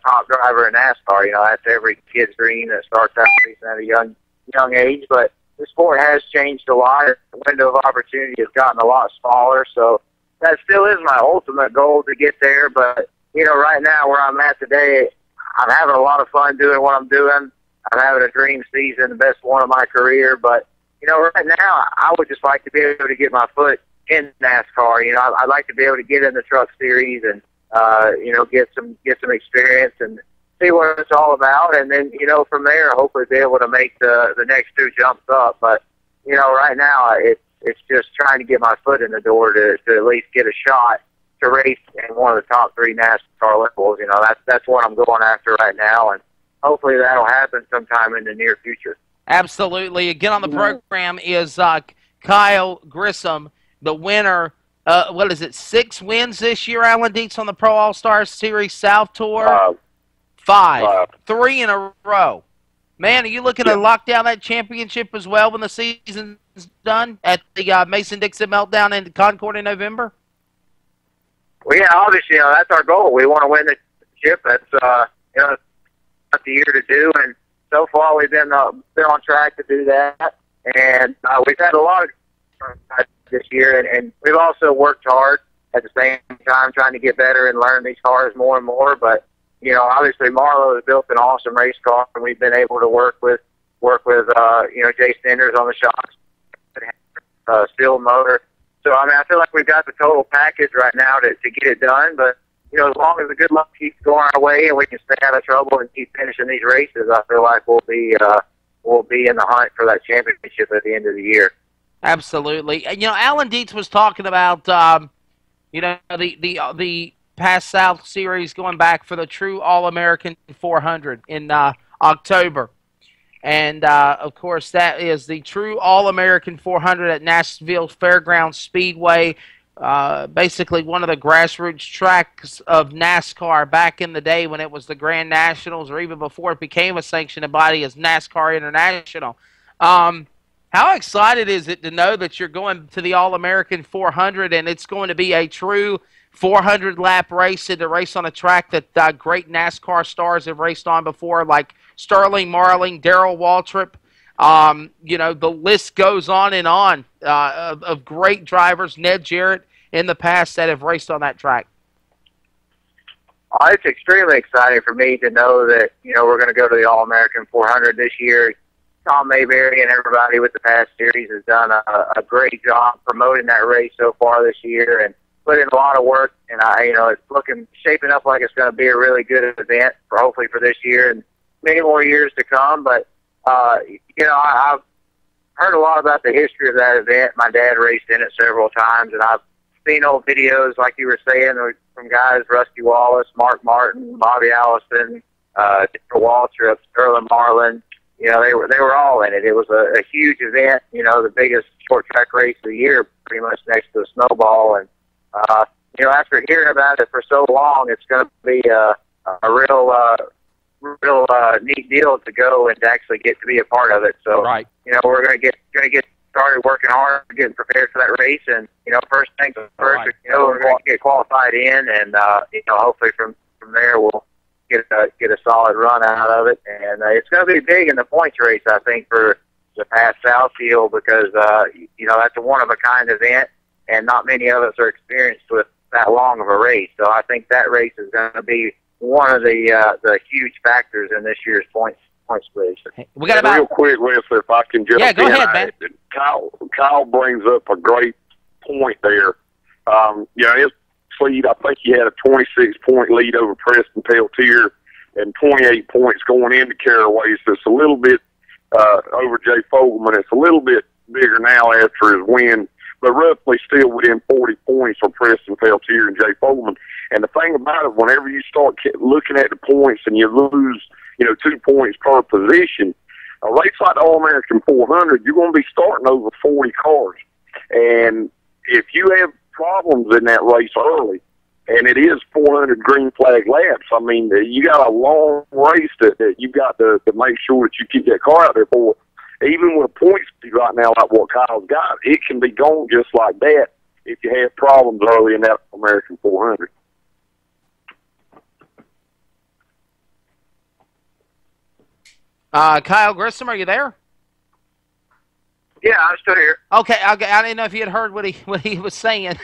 top driver in NASCAR. That's every kid's dream that starts out racing at a young age. But the sport has changed a lot. The window of opportunity has gotten a lot smaller. So that still is my ultimate goal to get there. But, right now where I'm at today, I'm having a lot of fun doing what I'm doing. I'm having a dream season, the best one of my career. But, right now I would just like to be able to get my foot in NASCAR. I'd like to be able to get in the Truck Series and get some experience and see what it's all about, and then from there hopefully be able to make the next two jumps up. But right now it's just trying to get my foot in the door to at least get a shot to race in one of the top three NASCAR levels. That's what I'm going after right now, and hopefully that'll happen sometime in the near future. Absolutely. Again on the program is Kyle Grissom, the winner. 6 wins this year, Alan Dietz, on the Pro All-Stars Series South Tour? 5. 3 in a row. Man, are you looking to lock down that championship as well when the season's done at the Mason-Dixon Meltdown in Concord in November? Well, yeah, obviously, that's our goal. We want to win the championship. That's, that's the year to do, and so far we've been on track to do that. And we've had a lot of this year, and we've also worked hard at the same time trying to get better and learn these cars more and more. But obviously Marlowe has built an awesome race car, and we've been able to work with Jay Stenders on the shocks, steel motor. So I feel like we've got the total package right now to get it done. But as long as the good luck keeps going our way and we can stay out of trouble and keep finishing these races, I feel like we'll be in the hunt for that championship at the end of the year. Absolutely. Alan Dietz was talking about, the Past South Series going back for the true All-American 400 in October. And, of course, that is the true All-American 400 at Nashville Fairgrounds Speedway, basically one of the grassroots tracks of NASCAR back in the day when it was the Grand Nationals, or even before it became a sanctioned body as NASCAR International. How excited is it to know that you're going to the All-American 400 and it's going to be a true 400-lap race, and to race on a track that great NASCAR stars have raced on before, like Sterling Marling, Darrell Waltrip. The list goes on and on of great drivers, Ned Jarrett in the past, that have raced on that track. It's extremely exciting for me to know that, we're going to go to the All-American 400 this year. Tom Mayberry and everybody with the past series has done a great job promoting that race so far this year and put in a lot of work. And it's shaping up like it's going to be a really good event hopefully for this year and many more years to come. But I've heard a lot about the history of that event. My dad raced in it several times, and I've seen old videos, like you were saying, from guys, Rusty Wallace, Mark Martin, Bobby Allison, Waltrip, Sterling Marlin. You know, they were all in it. It was a huge event, you know, the biggest short track race of the year, pretty much next to the Snowball. And, you know, after hearing about it for so long, it's going to be a real neat deal to go and to actually get to be a part of it. So, right. You know, we're going to get started working hard, getting prepared for that race. And, you know, first things first, right. You know, we're going to get qualified in, and, you know, hopefully from there we'll get a solid run out of it. And it's going to be big in the points race, I think, for the Pass South field, because, you know, that's a one-of-a-kind event, and not many of us are experienced with that long of a race. So I think that race is going to be one of the huge factors in this year's points race. We got about real quick, Wesley, if I can jump in. Yeah, go ahead, man. Kyle brings up a great point there. Yeah, his lead, I think he had a 26-point lead over Preston Peltier and 28 points going into Caraway. So it's a little bit over Jay Fogelman. It's a little bit bigger now after his win, but roughly still within 40 points for Preston Peltier and Jay Fogelman. And the thing about it, whenever you start looking at the points and you lose, you know, 2 points per position, a race like the All-American 400, you're going to be starting over 40 cars. And if you have problems in that race early, and it is 400 green flag laps, I mean, you got a long race that you got to make sure that you keep that car out there for. Even with points right now, like what Kyle's got, it can be gone just like that if you have problems early in that American 400. Kyle Grissom, are you there? Yeah, I'm still here. Okay, I didn't know if you had heard what he was saying.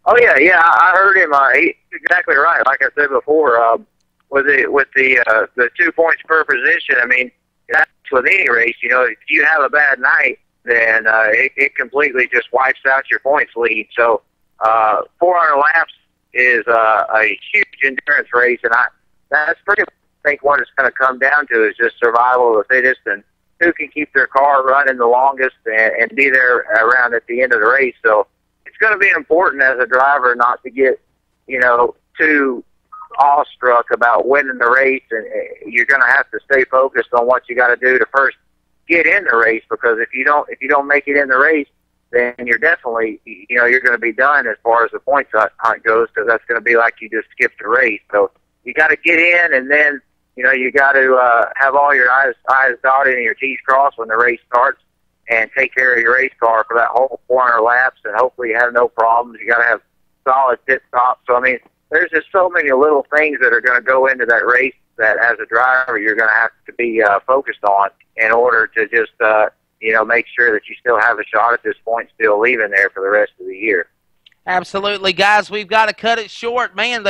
Oh yeah, I heard him. He's exactly right. Like I said before, with the 2 points per position, I mean, that's with any race. You know, if you have a bad night, then it completely just wipes out your points lead. So 400 laps is a huge endurance race, and that's pretty much, I think, what it's going to come down to is just survival of the fittest and who can keep their car running the longest and be there around at the end of the race. So it's going to be important as a driver not to get, you know, too awestruck about winning the race, and you're going to have to stay focused on what you got to do to first get in the race, because if you don't make it in the race, then you're definitely, you know, you're going to be done as far as the points hunt goes, because that's going to be like you just skipped a race. So you got to get in, and then, you know, you got to have all your I's dotted and your T's crossed when the race starts, and take care of your race car for that whole 400 laps, and hopefully you have no problems. You got to have solid pit stops. So, I mean, there's just so many little things that are going to go into that race that as a driver you're going to have to be focused on in order to just, you know, make sure that you still have a shot at this point, still leaving there for the rest of the year. Absolutely, guys. We've got to cut it short. Man,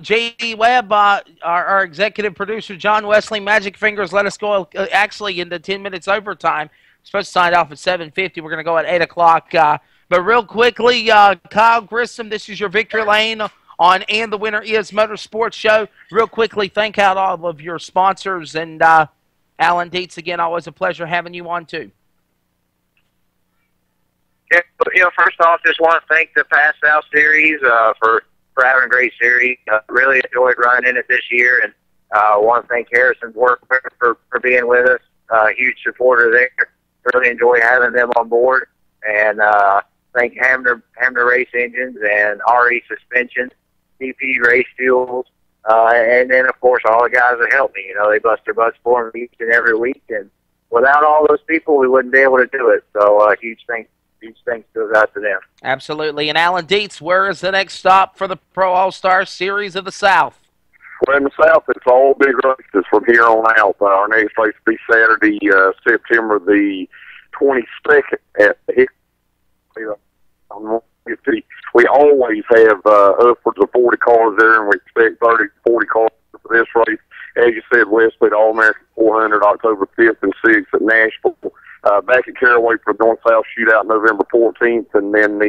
J.D. Webb, our executive producer, John Wesley, Magic Fingers, let us go actually into 10 minutes overtime. We're supposed to sign off at 7:50. We're going to go at 8 o'clock. But real quickly, Kyle Grissom, this is your victory lane on And the Winner Is Motorsports Show. Real quickly, thank out all of your sponsors. And Alan Dietz, again, always a pleasure having you on, too. Yeah, you know, first off, just want to thank the Pass South Series for having a great series. Really enjoyed running in it this year, and want to thank Harrison's work for being with us. Huge supporter there. Really enjoy having them on board, and thank Hamner Race Engines and RE Suspension, CP Race Fuels, and then of course all the guys that help me. You know, they bust their butts for me each and every week, and without all those people, we wouldn't be able to do it. So huge thanks goes out to them. Absolutely. And Alan Dietz, where is the next stop for the Pro All-Star Series of the South? Well, in the South, it's all big races from here on out. Our next race will be Saturday, September the 22nd at the We always have upwards of 40 cars there, and we expect 30 to 40 cars for this race. As you said, Wesley, the All-American 400, October 5th and 6th at Nashville. Back at Caraway for the North-South Shootout November 14th, and then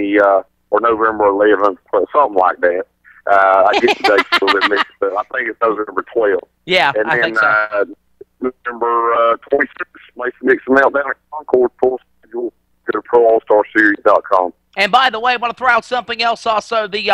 or November 11th, something like that. I get the dates a little bit mixed up. I think it's November 12th. Yeah, and I then, think so. November 26th, Mix and Meltdown at Concord. Full schedule. Go to ProAllStarSeries.com. And by the way, I want to throw out something else also, the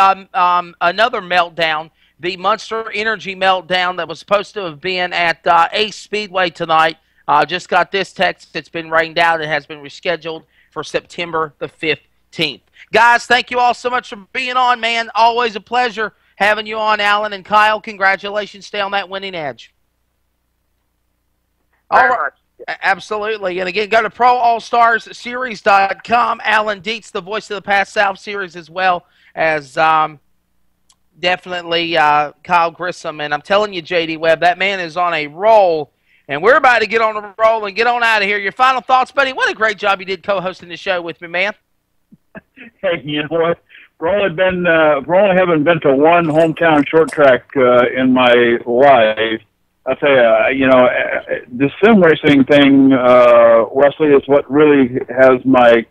another meltdown, the Monster Energy meltdown that was supposed to have been at Ace Speedway tonight. Just got this text. It's been rained out. It has been rescheduled for September the 15th. Guys, thank you all so much for being on, man. Always a pleasure having you on, Alan and Kyle. Congratulations. Stay on that winning edge. All right. Absolutely. And again, go to ProAllStarsSeries.com. Alan Dietz, the voice of the Past South Series, as well as definitely Kyle Grissom. And I'm telling you, J.D. Webb, that man is on a roll. And we're about to get on a roll and get on out of here. Your final thoughts, buddy? What a great job you did co-hosting the show with me, man. Hey, you know what? For only having been to one hometown short track in my life, I'll tell you, the sim racing thing, Wesley, is what really has my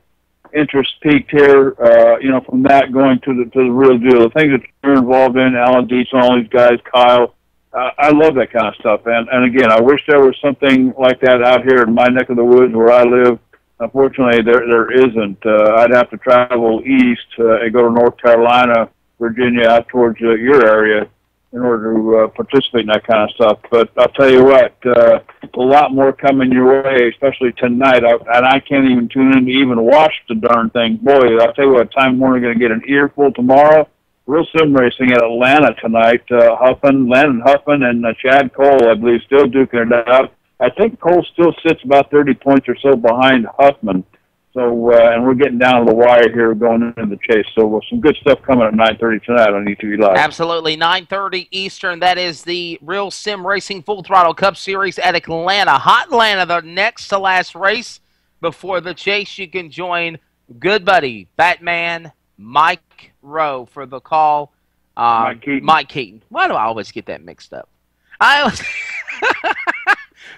interest peaked here. From that going to the real deal, the things that you're involved in, Alan Dietz and all these guys, Kyle. I love that kind of stuff. And again, I wish there was something like that out here in my neck of the woods where I live. Unfortunately, there isn't. I'd have to travel east and go to North Carolina, Virginia, out towards your area in order to participate in that kind of stuff. But I'll tell you what, a lot more coming your way, especially tonight. And I can't even tune in to even watch the darn thing. Boy, I'll tell you what, Time Warner going to get an earful tomorrow. Real sim racing at Atlanta tonight. Landon Huffman and Chad Cole, I believe, still duking it out. I think Cole still sits about 30 points or so behind Huffman. So, and we're getting down to the wire here going into the chase. So some good stuff coming at 9:30 tonight on ETV Live. Absolutely, 9:30 Eastern. That is the Real Sim Racing Full Throttle Cup Series at Atlanta. Hot Atlanta, the next to last race before the chase. You can join good buddy, Batman Mike Rowe for the call. Mike Keaton. Why do I always get that mixed up?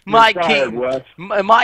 Mike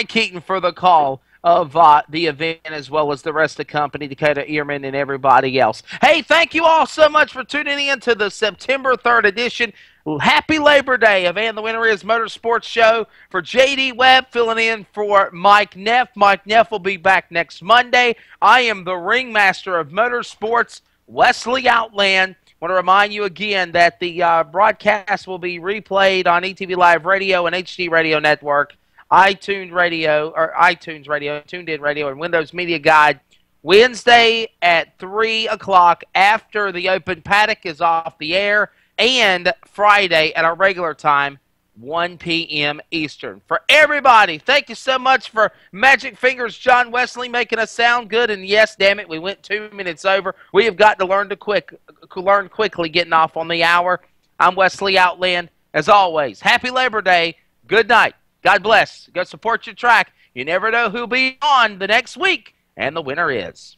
Keaton for the call of the event, as well as the rest of the company, Dakota Ehrman and everybody else. Hey, thank you all so much for tuning in to the September 3rd edition. Happy Labor Day of And the Winner Is Motorsports Show. For J.D. Webb, filling in for Mike Neff. Mike Neff will be back next Monday. I am the ringmaster of motorsports, Wesley Outland. I want to remind you again that the broadcast will be replayed on ETV Live Radio and HD Radio Network, iTunes Radio, TuneIn Radio, and Windows Media Guide Wednesday at 3 o'clock after the open paddock is off the air, and Friday at our regular time, 1 p.m. Eastern. For everybody, thank you so much for Magic Fingers John Wesley making us sound good. And yes, damn it, we went 2 minutes over. We have got to learn quickly getting off on the hour. I'm Wesley Outland. As always, happy Labor Day. Good night. God bless. Go support your track. You never know who'll be on the next week, and the winner is.